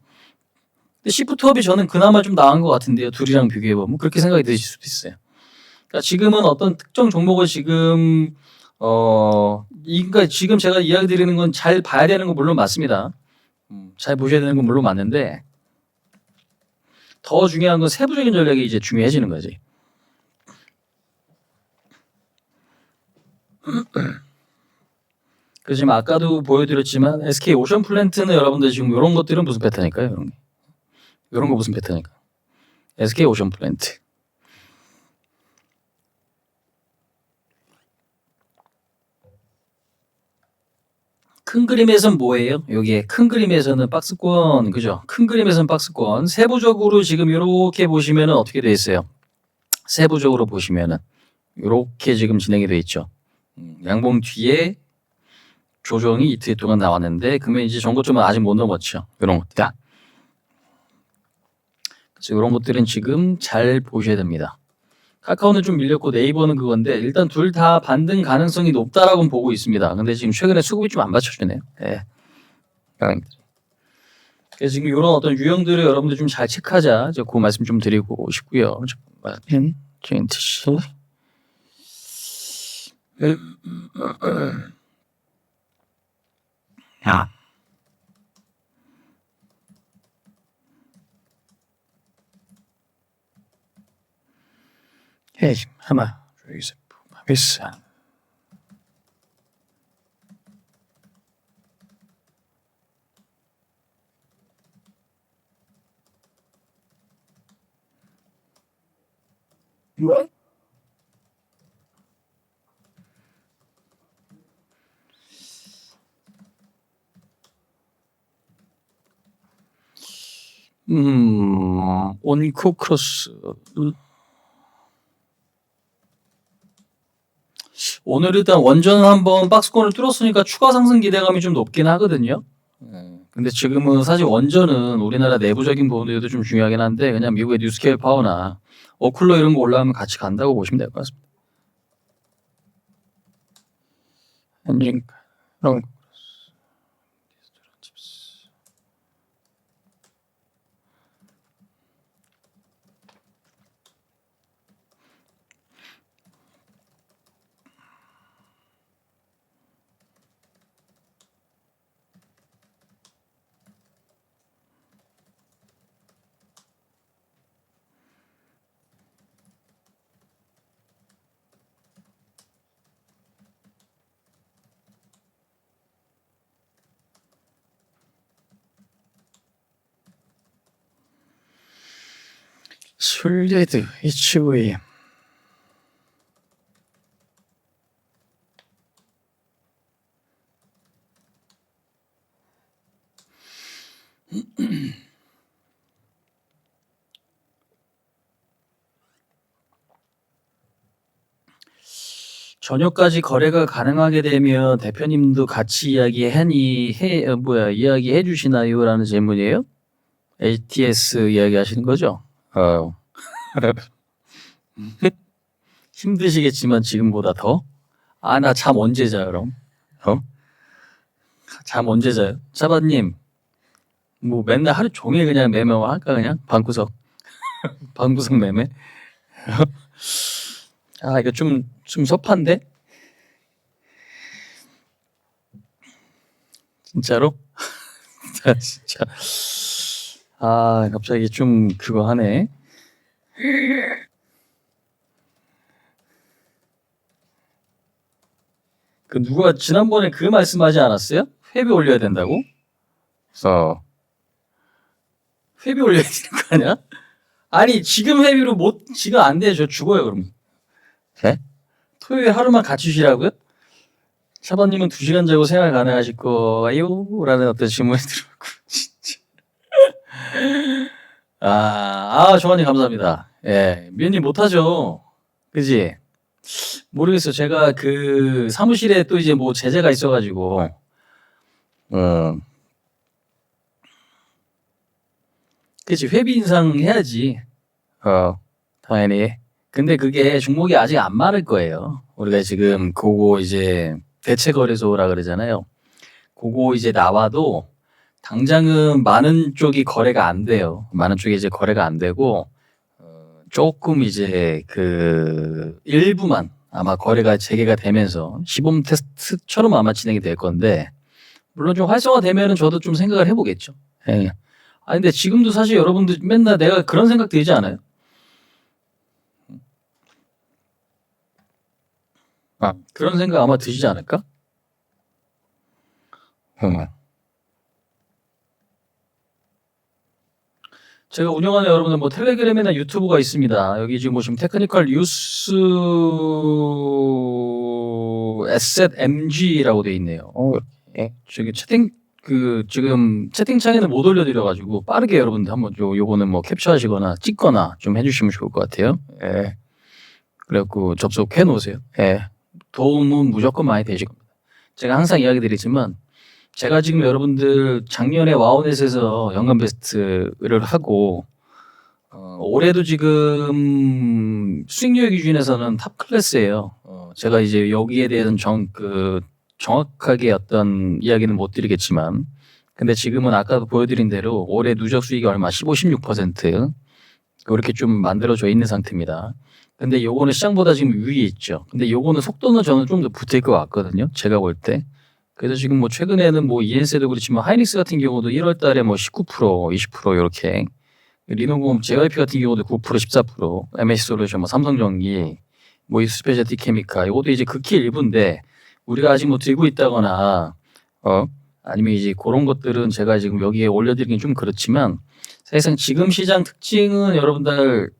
근데 시프트업이 저는 그나마 좀 나은 것 같은데요. 둘이랑 비교해보면 그렇게 생각이 드실 수도 있어요. 그러니까 지금은 어떤 특정 종목을 지금 그러니까 지금 제가 이야기 드리는 건 잘 봐야 되는 건 물론 맞습니다. 잘 보셔야 되는 건 물론 맞는데 더 중요한 건 세부적인 전략이 이제 중요해지는 거지. 그래서 지금 아까도 보여드렸지만 SK 오션 플랜트는 여러분들 지금 이런 것들은 무슨 패턴일까요? 이런 거 무슨 패턴일까? SK 오션 플랜트. 큰 그림에서는 뭐예요? 여기에 큰 그림에서는 박스권, 그죠? 큰 그림에서는 박스권. 세부적으로 지금 이렇게 보시면은 어떻게 돼 있어요? 세부적으로 보시면은 이렇게 지금 진행이 돼 있죠. 양봉 뒤에 조정이 이틀 동안 나왔는데 그러면 이제 전고점은 아직 못 넘었죠. 이런 것들. 그래서 이런 것들은 지금 잘 보셔야 됩니다. 카카오는 좀 밀렸고 네이버는 그건데 일단 둘 다 반등 가능성이 높다라고 보고 있습니다. 근데 지금 최근에 수급이 좀 안 받쳐주네요. 예. 그래서 지금 이런 어떤 유형들을 여러분들 좀 잘 체크하자. 그 말씀 좀 드리고 싶고요. 잠깐만. JNTC. 야. 헤이, 하마. 여기서 비싸. 온코 크로스. 오늘 일단 원전 한번 박스권을 뚫었으니까 추가 상승 기대감이 좀 높긴 하거든요. 근데 지금은 사실 원전은 우리나라 내부적인 부분들도 좀 중요하긴 한데 그냥 미국의 뉴스케일 파워나 어쿨러 이런 거 올라가면 같이 간다고 보시면 될 것 같습니다. 엔진 롱 술레드 HV 저녁까지 거래가 가능하게 되면 대표님도 같이 이야기해 주시나요?라는 질문이에요. ATS 이야기하시는 거죠? 힘드시겠지만 지금보다 더? 아, 나 잠 언제 자요, 그럼? 잠 언제 자요? 차바님, 뭐 맨날 하루 종일 그냥 매매만 할까, 그냥? 방구석. 방구석 매매? 아, 이거 좀 섭한데? 진짜로? 진짜. 아, 갑자기 좀 그거 하네. 그 누가 지난번에 그 말씀하지 않았어요? 회비 올려야 된다고? 회비 올려야 되는 거 아니야? 아니 지금 회비로 못 지금 안 돼. 저 죽어요 그럼. 네? 토요일 하루만 같이 쉬라고요? 차반님은 2시간 자고 생활 가능하실 거예요? 라는 어떤 질문이 들어왔고 진짜. 정환님 감사합니다. 예, 미연님 못하죠. 그지? 모르겠어요. 제가 그 사무실에 또 이제 뭐 제재가 있어가지고 그치 회비 인상 해야지. 당연히. 근데 그게 종목이 아직 안 마를 거예요. 우리가 지금 그거 이제 대체거래소라 그러잖아요. 그거 이제 나와도 당장은 많은 쪽이 거래가 안 돼요. 많은 쪽이 이제 거래가 안 되고 조금 이제 그 일부만 아마 거래가 재개가 되면서 시범 테스트처럼 아마 진행이 될 건데 물론 좀 활성화되면은 저도 좀 생각을 해보겠죠. 예. 근데 지금도 사실 여러분들 맨날 내가 그런 생각 들지 않아요? 그런 생각 아마 드시지 않을까? 제가 운영하는 여러분들 뭐 텔레그램이나 유튜브가 있습니다. 여기 지금 보시면 테크니컬 뉴스 에셋 MG라고 돼 있네요. 저기 지금 채팅창에는 못 올려드려가지고 빠르게 여러분들 한번 요거는 뭐 캡처하시거나 찍거나 좀 해주시면 좋을 것 같아요. 예. 그래갖고 접속해 놓으세요. 예. 도움은 무조건 많이 되실 겁니다. 제가 항상 이야기 드리지만 제가 지금 여러분들 작년에 와우넷에서 연간 베스트를 하고 올해도 지금 수익률 기준에서는 탑 클래스예요. 제가 이제 여기에 대해서는 정확하게 어떤 이야기는 못 드리겠지만 근데 지금은 아까도 보여드린 대로 올해 누적 수익이 얼마 15, 16% 그렇게 좀 만들어져 있는 상태입니다. 근데 요거는 시장보다 지금 위에 있죠. 근데 요거는 속도는 저는 좀 더 붙을 것 같거든요. 제가 볼 때. 그래서 지금 뭐 최근에는 뭐 ENS도 그렇지만 하이닉스 같은 경우도 1월 달에 뭐 19%, 20% 이렇게 리노공 JYP 같은 경우도 9%, 14%, MS솔루션, 뭐 삼성전기, 뭐 이 스페셜티 케미카 이것도 이제 극히 일부인데 우리가 아직 뭐 들고 있다거나 아니면 이제 그런 것들은 제가 지금 여기에 올려드리긴 좀 그렇지만 사실상 지금 시장 특징은 여러분들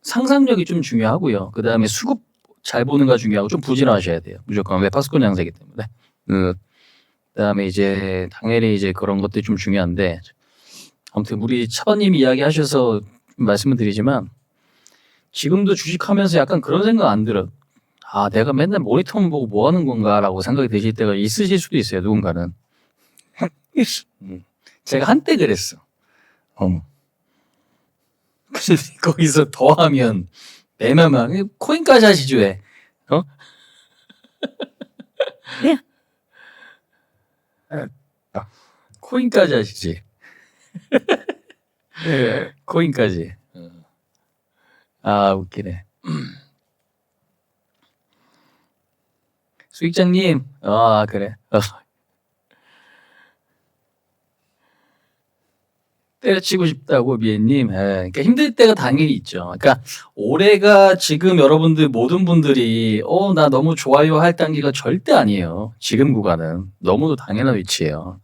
상상력이 좀 중요하고요. 그 다음에 수급 잘 보는 거 중요하고 좀 부지런하셔야 돼요. 무조건 왜 파스콘 양세기 때문에. 그다음에 이제 당연히 이제 그런 것들이 좀 중요한데 아무튼 우리 차반님이 이야기하셔서 말씀을 드리지만 지금도 주식하면서 약간 그런 생각 안 들어. 내가 맨날 모니터만 보고 뭐 하는 건가라고 생각이 드실 때가 있으실 수도 있어요. 누군가는. 제가 한때 그랬어. 거기서 더하면 매매만 코인까지 하시죠 왜? 코인까지 하시지. 코인까지. 웃기네. 수익장님, 그래. 때려치고 싶다고 미애님. 그러니까 힘들 때가 당연히 있죠. 그러니까 올해가 지금 여러분들 모든 분들이 나 너무 좋아요 할 단계가 절대 아니에요. 지금 구간은 너무도 당연한 위치예요.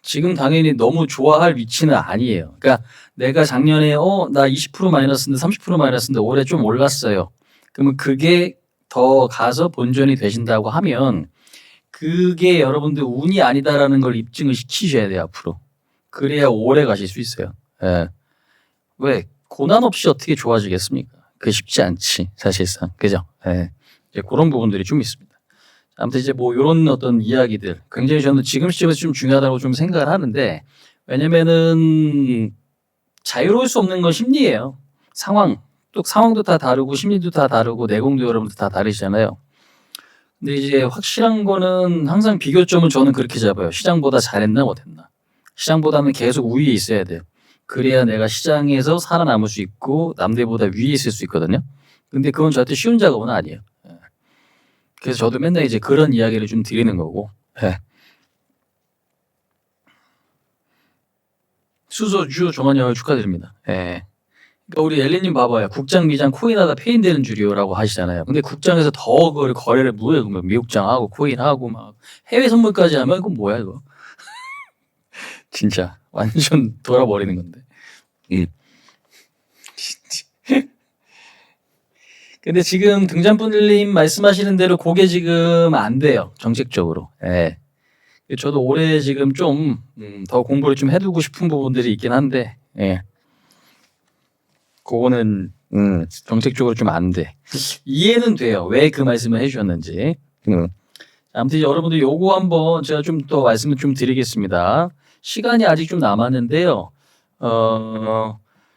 지금 당연히 너무 좋아할 위치는 아니에요. 그러니까 내가 작년에 나 20% 마이너스인데 30% 마이너스인데 올해 좀 올랐어요. 그러면 그게 더 가서 본전이 되신다고 하면 그게 여러분들 운이 아니다라는 걸 입증을 시키셔야 돼요 앞으로. 그래야 오래 가실 수 있어요. 예. 왜 고난 없이 어떻게 좋아지겠습니까? 그게 쉽지 않지 사실상 그죠? 예. 이제 그런 부분들이 좀 있습니다. 아무튼 이제 뭐 이런 어떤 이야기들 굉장히 저는 지금 시점에서 좀 중요하다고 좀 생각을 하는데 왜냐면은 자유로울 수 없는 건 심리예요. 상황도 다 다르고 심리도 다 다르고 내공도 여러분들 다 다르시잖아요. 근데 이제 확실한 거는 항상 비교점은 저는 그렇게 잡아요. 시장보다 잘했나 못했나. 시장보다는 계속 우위에 있어야 돼요. 그래야 내가 시장에서 살아남을 수 있고 남들보다 위에 있을 수 있거든요. 근데 그건 저한테 쉬운 작업은 아니에요. 그래서 저도 맨날 이제 그런 이야기를 좀 드리는 거고. 수소주 종환 형을 축하드립니다. 그러니까 우리 엘리님 봐봐요. 국장, 미장, 코인하다 페인되는 줄이요라고 하시잖아요. 근데 국장에서 더 그걸 거래를 뭐해 그러면 미국장하고 코인하고 막 해외 선물까지 하면 그건 뭐야 이거? 진짜 완전 돌아버리는 건데. 예. 근데 지금 등잔분들님 말씀하시는 대로 그게 지금 안 돼요. 정책적으로. 예. 저도 올해 지금 좀 더 공부를 좀 해두고 싶은 부분들이 있긴 한데, 예. 그거는 정책적으로 좀 안 돼. 이해는 돼요. 왜 그 말씀을 해주셨는지. 아무튼 여러분들 요거 한번 제가 좀 더 말씀을 좀 드리겠습니다. 시간이 아직 좀 남았는데요.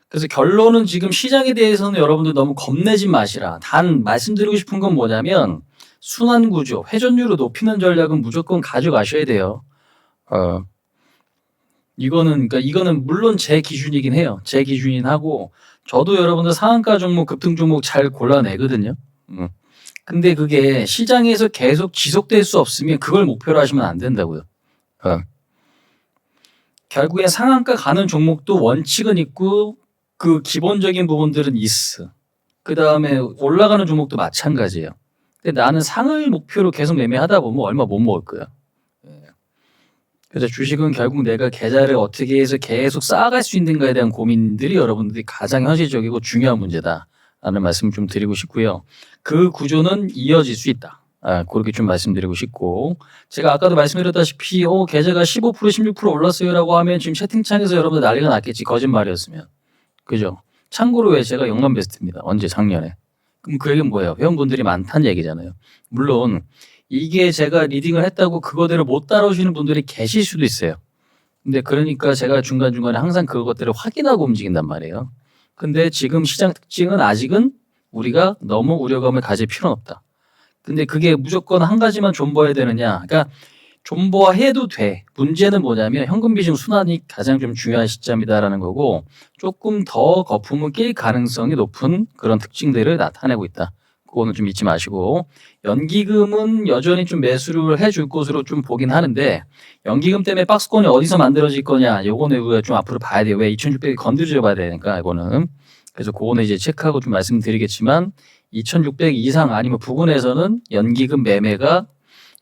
그래서 결론은 지금 시장에 대해서는 여러분들 너무 겁내지 마시라. 단 말씀드리고 싶은 건 뭐냐면 순환 구조, 회전율을 높이는 전략은 무조건 가져가셔야 돼요. 이거는 물론 제 기준이긴 해요. 제 기준이긴 하고 저도 여러분들 상한가 종목, 급등 종목 잘 골라내거든요. 근데 그게 시장에서 계속 지속될 수 없으면 그걸 목표로 하시면 안 된다고요. 결국엔 상한가 가는 종목도 원칙은 있고 그 기본적인 부분들은 있어. 그 다음에 올라가는 종목도 마찬가지예요. 근데 나는 상을 목표로 계속 매매하다 보면 얼마 못 먹을 거야. 그래서 주식은 결국 내가 계좌를 어떻게 해서 계속 쌓아갈 수 있는가에 대한 고민들이 여러분들이 가장 현실적이고 중요한 문제다라는 말씀 좀 드리고 싶고요. 그 구조는 이어질 수 있다. 그렇게 좀 말씀드리고 싶고, 제가 아까도 말씀드렸다시피 계좌가 15% 16% 올랐어요라고 하면 지금 채팅창에서 여러분들 난리가 났겠지. 거짓말이었으면. 그죠? 참고로 왜 제가 연간 베스트입니다. 언제? 작년에. 그럼 그 얘기는 뭐예요? 회원분들이 많다는 얘기잖아요. 물론 이게 제가 리딩을 했다고 그거대로 못 따라오시는 분들이 계실 수도 있어요. 근데 그러니까 제가 중간중간에 항상 그것들을 확인하고 움직인단 말이에요. 근데 지금 시장 특징은 아직은 우리가 너무 우려감을 가질 필요는 없다. 근데 그게 무조건 한 가지만 존버해야 되느냐? 그러니까 존버해도 돼. 문제는 뭐냐면 현금 비중 순환이 가장 좀 중요한 시점이다라는 거고 조금 더 거품을 낄 가능성이 높은 그런 특징들을 나타내고 있다. 그거는 좀 잊지 마시고 연기금은 여전히 좀 매수를 해줄 것으로 좀 보긴 하는데 연기금 때문에 박스권이 어디서 만들어질 거냐 요거는 우리가 좀 앞으로 봐야 돼요. 왜 2600이 건드려 봐야 되니까 이거는. 그래서 그거는 이제 체크하고 좀 말씀드리겠지만 2600 이상 아니면 부근에서는 연기금 매매가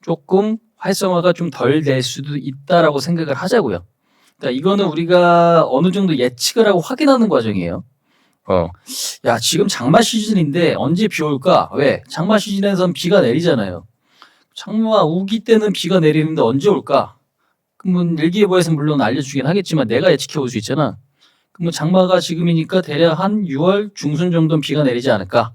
조금 활성화가 좀 덜 될 수도 있다라고 생각을 하자고요. 그러니까 이거는 우리가 어느 정도 예측을 하고 확인하는 과정이에요. 야, 지금 장마 시즌인데 언제 비 올까? 왜? 장마 시즌에선 비가 내리잖아요. 장마 우기 때는 비가 내리는데 언제 올까? 그러면 일기예보에서 물론 알려주긴 하겠지만 내가 예측해 볼 수 있잖아. 그러면 장마가 지금이니까 대략 한 6월 중순 정도는 비가 내리지 않을까?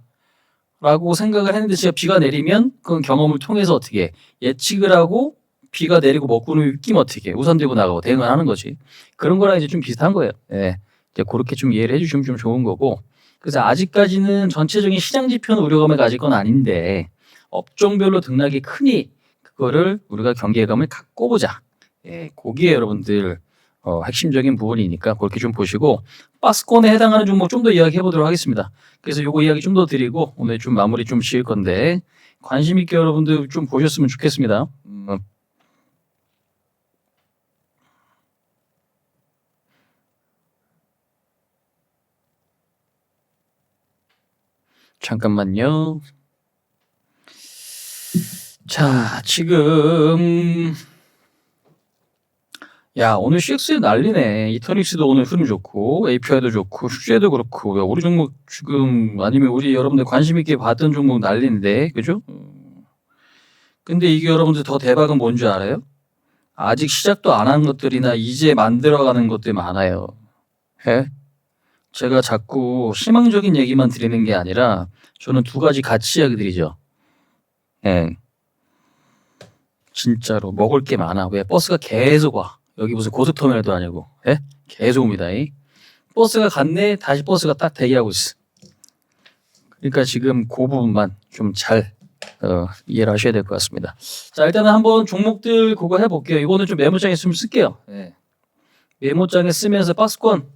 라고 생각을 했는데 제가 비가 내리면 그건 경험을 통해서 어떻게 예측을 하고 비가 내리고 먹구름이 끼면 어떻게 우산 들고 나가고 대응을 하는 거지. 그런 거랑 이제 좀 비슷한 거예요. 예. 이제 그렇게 좀 이해를 해주시면 좀 좋은 거고. 그래서 아직까지는 전체적인 시장 지표는 우려감을 가질 건 아닌데 업종별로 등락이 크니 그거를 우리가 경계감을 갖고 보자. 예, 거기에 여러분들 핵심적인 부분이니까 그렇게 좀 보시고 박스권에 해당하는 종목 좀 더 이야기해 보도록 하겠습니다. 그래서 요거 이야기 좀 더 드리고 오늘 좀 마무리 좀 지을 건데 관심 있게 여러분들 좀 보셨으면 좋겠습니다. 잠깐만요. 자, 지금 야, 오늘 CX 난리네. 이터닉스도 오늘 흐름 좋고, API도 좋고, 슈제도 그렇고, 야, 우리 종목 지금 아니면 우리 여러분들 관심 있게 봤던 종목 난리인데, 그죠? 근데 이게 여러분들 더 대박은 뭔지 알아요? 아직 시작도 안 한 것들이나 이제 만들어가는 것들이 많아요. 예? 제가 자꾸 희망적인 얘기만 드리는 게 아니라 저는 두 가지 같이 이야기 드리죠. 예. 진짜로 먹을 게 많아. 왜? 버스가 계속 와. 여기 무슨 고속터미널도 아니고. 예? 계속 옵니다. 버스가 갔네. 다시 버스가 딱 대기하고 있어. 그러니까 지금 그 부분만 좀 잘 이해를 하셔야 될 것 같습니다. 자, 일단은 한번 종목들 그거 해볼게요. 이거는 좀 메모장에 좀 쓸게요. 예. 메모장에 쓰면서 박스권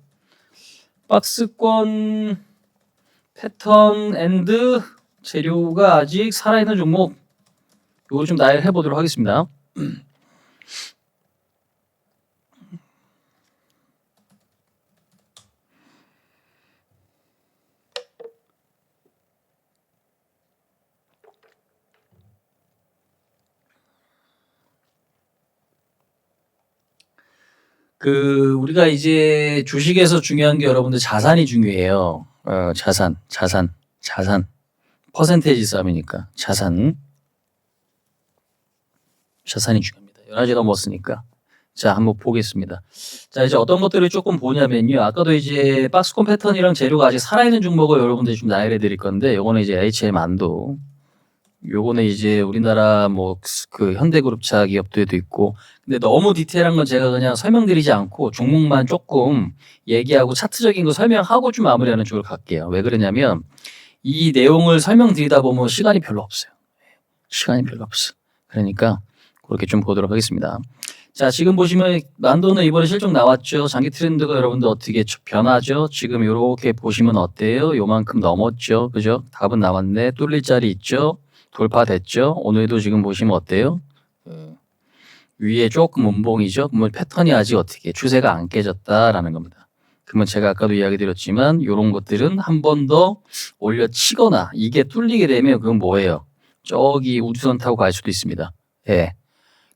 패턴 앤드 재료가 아직 살아있는 종목 이거 좀 나열해 보도록 하겠습니다. 우리가 이제 주식에서 중요한 게 여러분들 자산이 중요해요. 자산. 퍼센테이지 싸움이니까 자산이 중요합니다. 11시 넘었으니까. 자, 한번 보겠습니다. 자, 이제 어떤 것들을 조금 보냐면요. 아까도 이제 박스권 패턴이랑 재료가 아직 살아있는 종목을 여러분들이 좀 나열해 드릴 건데, 요거는 이제 HM 안도. 요거는 이제 우리나라 뭐 그 현대그룹차 기업들도 있고, 근데 너무 디테일한 건 제가 그냥 설명드리지 않고 종목만 조금 얘기하고 차트적인 거 설명하고 좀 마무리하는 쪽으로 갈게요. 왜 그러냐면 이 내용을 설명드리다 보면 시간이 별로 없어요. 그러니까 그렇게 좀 보도록 하겠습니다. 자, 지금 보시면 만도는 이번에 실적 나왔죠. 장기 트렌드가 여러분들 어떻게 변하죠? 지금 이렇게 보시면 어때요? 요만큼 넘었죠. 그죠? 답은 나왔네. 뚫릴 자리 있죠? 돌파됐죠? 오늘도 지금 보시면 어때요? 위에 조금 음봉이죠. 그러면 패턴이 아직 어떻게 추세가 안 깨졌다라는 겁니다. 그러면 제가 아까도 이야기 드렸지만 이런 것들은 한 번 더 올려치거나 이게 뚫리게 되면 그건 뭐예요? 저기 우주선 타고 갈 수도 있습니다. 예.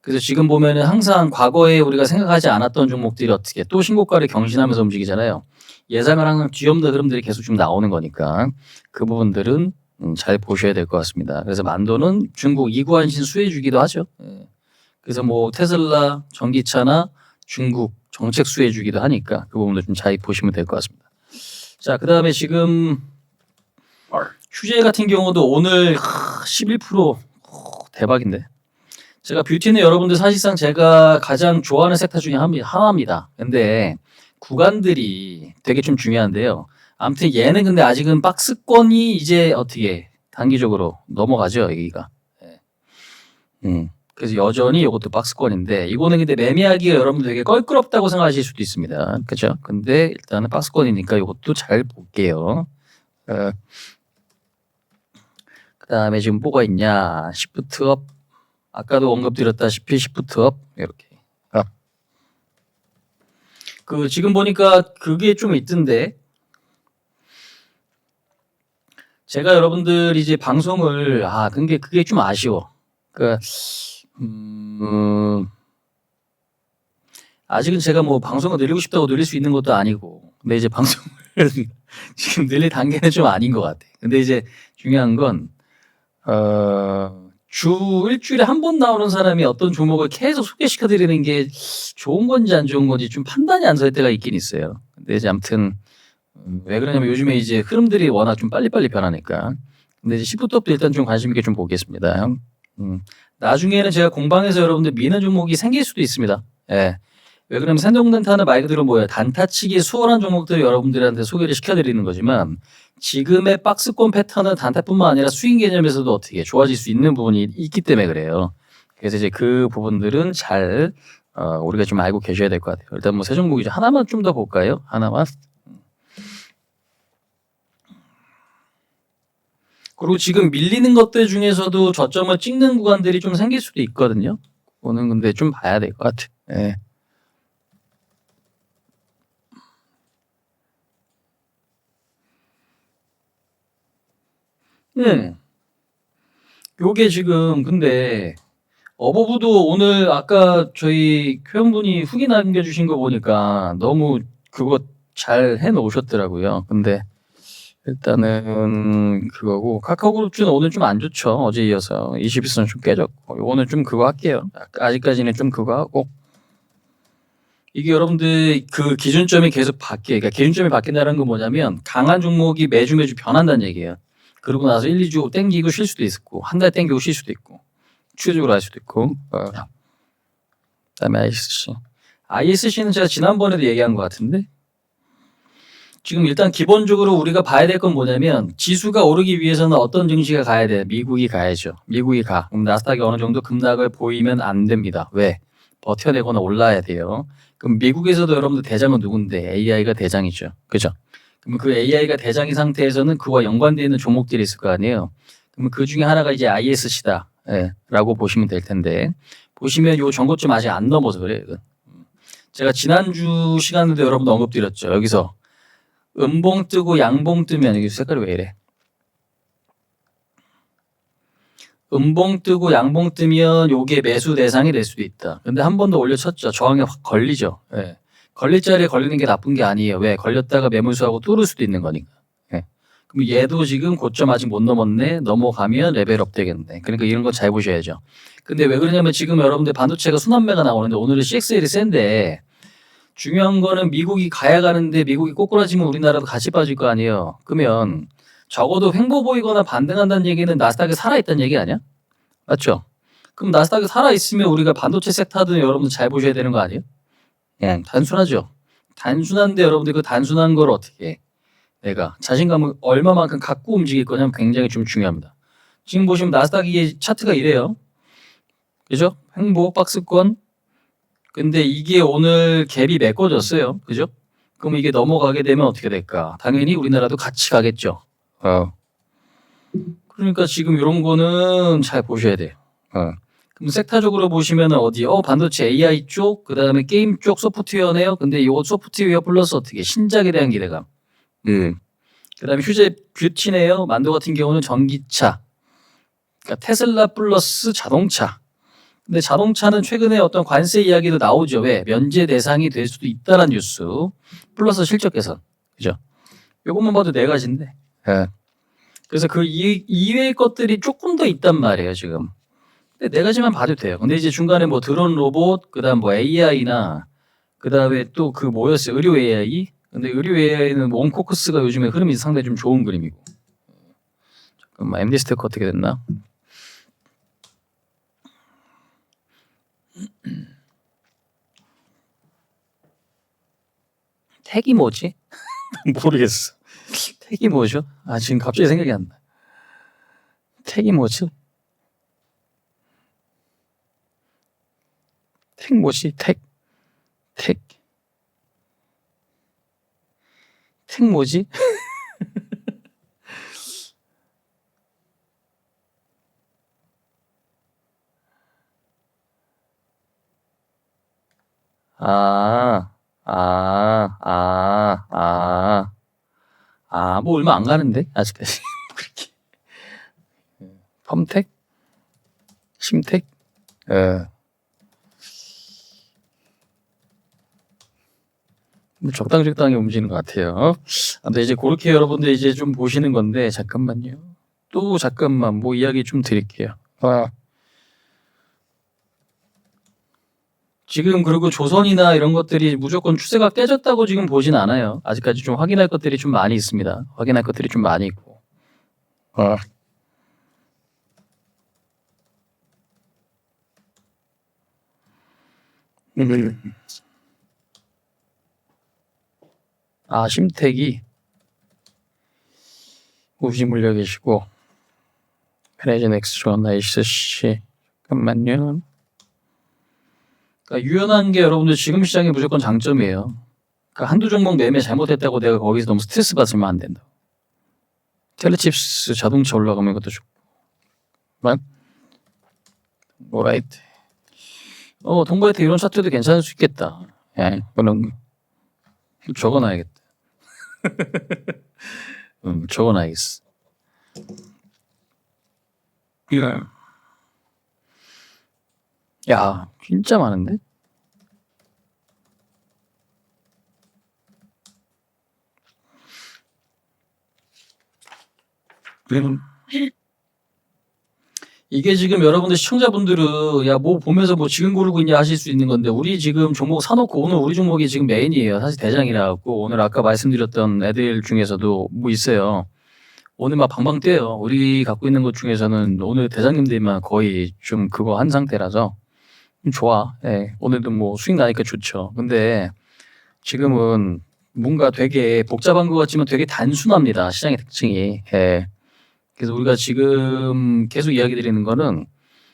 그래서 지금 보면은 항상 과거에 우리가 생각하지 않았던 종목들이 어떻게 또 신고가를 경신하면서 움직이잖아요. 예상을 항상 뒤엎는 흐름들이 계속 좀 나오는 거니까 그 부분들은 잘 보셔야 될 것 같습니다. 그래서 만도는 중국 이구안신 수혜주기도 하죠. 예. 그래서 뭐 테슬라, 전기차나 중국 정책 수혜주기도 하니까 그 부분도 좀 잘 보시면 될 것 같습니다. 자, 그 다음에 지금 휴재 같은 경우도 오늘 11% 대박인데. 제가 뷰티는 여러분들 사실상 제가 가장 좋아하는 섹터 중에 하나입니다. 근데 구간들이 되게 좀 중요한데요. 아무튼 얘는 근데 아직은 박스권이 이제 어떻게 단기적으로 넘어가죠, 여기가. 그래서 여전히 이것도 박스권인데 이거는 근데 매매하기가 여러분 되게 껄끄럽다고 생각하실 수도 있습니다. 그죠? 근데 일단은 박스권이니까 이것도 잘 볼게요. 그다음에 지금 뭐가 있냐? 시프트업. 아까도 언급드렸다시피 시프트업 이렇게. 지금 보니까 그게 좀 있던데. 제가 여러분들 이제 방송을 근데 그게 좀 아쉬워. 아직은 제가 뭐 방송을 늘리고 싶다고 늘릴 수 있는 것도 아니고, 근데 이제 방송을 지금 늘릴 단계는 좀 아닌 것 같아. 근데 이제 중요한 건 일주일에 한 번 나오는 사람이 어떤 종목을 계속 소개시켜 드리는 게 좋은 건지 안 좋은 건지 좀 판단이 안 설 때가 있긴 있어요. 근데 이제 아무튼 왜 그러냐면 요즘에 이제 흐름들이 워낙 좀 빨리빨리 변하니까. 근데 이제 시프트업도 일단 좀 관심 있게 좀 보겠습니다. 나중에는 제가 공방에서 여러분들 미는 종목이 생길 수도 있습니다. 예. 왜 그러면 산정단타는 말 그대로 뭐예요? 단타치기 수월한 종목들을 여러분들한테 소개를 시켜드리는 거지만 지금의 박스권 패턴은 단타뿐만 아니라 스윙 개념에서도 어떻게 좋아질 수 있는 부분이 있기 때문에 그래요. 그래서 이제 그 부분들은 잘 우리가 좀 알고 계셔야 될 것 같아요. 일단 뭐 세 종목이죠. 하나만 좀 더 볼까요? 하나만. 그리고 지금 밀리는 것들 중에서도 저점을 찍는 구간들이 좀 생길 수도 있거든요. 그거는 근데 좀 봐야 될 것 같아요. 예. 요게 지금 근데 어버부도 오늘 아까 저희 회원분이 후기 남겨주신 거 보니까 너무 그거 잘 해놓으셨더라고요. 근데 일단은 그거고 카카오그룹주는 오늘 좀 안 좋죠. 어제 이어서 21선 좀 깨졌고 오늘 좀 그거 할게요. 아직까지는 좀 그거 하고 이게 여러분들 그 기준점이 계속 바뀌어요. 그러니까 기준점이 바뀐다는 건 뭐냐면 강한 종목이 매주 변한다는 얘기예요. 그러고 나서 1, 2주 땡기고 쉴 수도 있고 한 달 땡기고 쉴 수도 있고 추세적으로 할 수도 있고 그다음에 ISC는 제가 지난번에도 얘기한 것 같은데 지금 일단 기본적으로 우리가 봐야 될 건 뭐냐면 지수가 오르기 위해서는 어떤 증시가 가야 돼? 미국이 가야죠. 미국이 가. 그럼 나스닥이 어느 정도 급락을 보이면 안 됩니다. 왜? 버텨내거나 올라야 돼요. 그럼 미국에서도 여러분들 대장은 누군데? AI가 대장이죠. 그죠? 그럼 그 AI가 대장인 상태에서는 그와 연관되어 있는 종목들이 있을 거 아니에요. 그러면 그 중에 하나가 이제 ISC다. 라고 보시면 될 텐데 보시면 요 전고점 아직 안 넘어서 그래요. 이건. 제가 지난주 시간에도 여러분들 언급드렸죠. 여기서 음봉 뜨고 양봉 뜨면 이게 색깔이 왜 이래? 음봉 뜨고 양봉 뜨면 요게 매수 대상이 될 수도 있다. 근데 한 번 더 올려쳤죠. 저항에 확 걸리죠. 예. 걸릴 자리에 걸리는 게 나쁜 게 아니에요. 왜? 걸렸다가 매물수하고 뚫을 수도 있는 거니까. 예. 그럼 얘도 지금 고점 아직 못 넘었네. 넘어가면 레벨업 되겠네. 그러니까 이런 거 잘 보셔야죠. 근데 왜 그러냐면 지금 여러분들 반도체가 순환매가 나오는데 오늘은 CXL이 센데 중요한 거는 미국이 가야 가는데 미국이 꼬꾸라지면 우리나라도 같이 빠질 거 아니에요. 그러면 적어도 횡보 보이거나 반등한다는 얘기는 나스닥이 살아있다는 얘기 아니야? 맞죠? 그럼 나스닥이 살아있으면 우리가 반도체 섹터도 여러분들 잘 보셔야 되는 거 아니에요? 예, 단순하죠. 단순한데 여러분들 그 단순한 걸 어떻게 해? 내가 자신감을 얼마만큼 갖고 움직일 거냐면 굉장히 좀 중요합니다. 지금 보시면 나스닥이 차트가 이래요. 그죠? 횡보 박스권. 근데 이게 오늘 갭이 메꿔졌어요. 그죠? 그럼 이게 넘어가게 되면 어떻게 될까? 당연히 우리나라도 같이 가겠죠. 그러니까 지금 이런 거는 잘 보셔야 돼요. 그럼 섹터적으로 보시면 어디? 반도체 AI 쪽, 그 다음에 게임 쪽 소프트웨어네요. 근데 이거 소프트웨어 플러스 어떻게? 신작에 대한 기대감. 그 다음에 휴재 뷰티네요. 만도 같은 경우는 전기차. 그러니까 테슬라 플러스 자동차. 근데 자동차는 최근에 어떤 관세 이야기도 나오죠. 왜? 면제 대상이 될 수도 있다는 뉴스. 플러스 실적 개선. 그죠? 요것만 봐도 네 가지인데. 그래서 그 이외의 것들이 조금 더 있단 말이에요, 지금. 근데 네 가지만 봐도 돼요. 근데 이제 중간에 뭐 드론 로봇, 그 다음 뭐 AI나, 그 다음에 또 그 뭐였어요? 의료 AI? 근데 의료 AI는 원코크스가 요즘에 흐름이 상당히 좀 좋은 그림이고. 잠깐만, MD 스태커 어떻게 됐나? 택이 뭐지? 모르겠어. 택이 뭐죠? 지금 갑자기 생각이 안 나. 택이 뭐지? 택 뭐지? 택 뭐지? 뭐 얼마 안 가는데 아직까지. 그렇게. 펌택? 심택? 적당히 움직이는 것 같아요. 근데 이제 그렇게 여러분들 이제 좀 보시는 건데 잠깐만요. 또 잠깐만 뭐 이야기 좀 드릴게요. 지금 그리고 조선이나 이런 것들이 무조건 추세가 깨졌다고 지금 보진 않아요. 아직까지 좀 확인할 것들이 좀 많이 있습니다. 확인할 것들이 좀 많이 있고. 심택이 우지 물려 계시고 페레진 엑스트론 ICC 잠깐만요. 그러니까 유연한 게 여러분들 지금 시장이 무조건 장점이에요. 그러니까 한두 종목 매매 잘못했다고 내가 거기서 너무 스트레스 받으면 안 된다. 텔레칩스 자동차 올라가면 이것도 좋고. 오라이트. 동바이트 이런 차트도 괜찮을 수 있겠다. 그럼 적어놔야겠다. 적어놔야겠어. 야, 진짜 많은데? 이게 지금 여러분들 시청자분들은 야 뭐 보면서 뭐 지금 고르고 있냐 하실 수 있는 건데 우리 지금 종목 사놓고 오늘 우리 종목이 지금 메인이에요. 사실 대장이라 갖고 오늘 아까 말씀드렸던 애들 중에서도 뭐 있어요. 오늘 막 방방 뛰어요. 우리 갖고 있는 것 중에서는 오늘 대장님들만 거의 좀 그거 한 상태라서 좋아. 오늘도 뭐 수익 나니까 좋죠. 근데 지금은 뭔가 되게 복잡한 것 같지만 되게 단순합니다. 시장의 특징이. 그래서 우리가 지금 계속 이야기 드리는 거는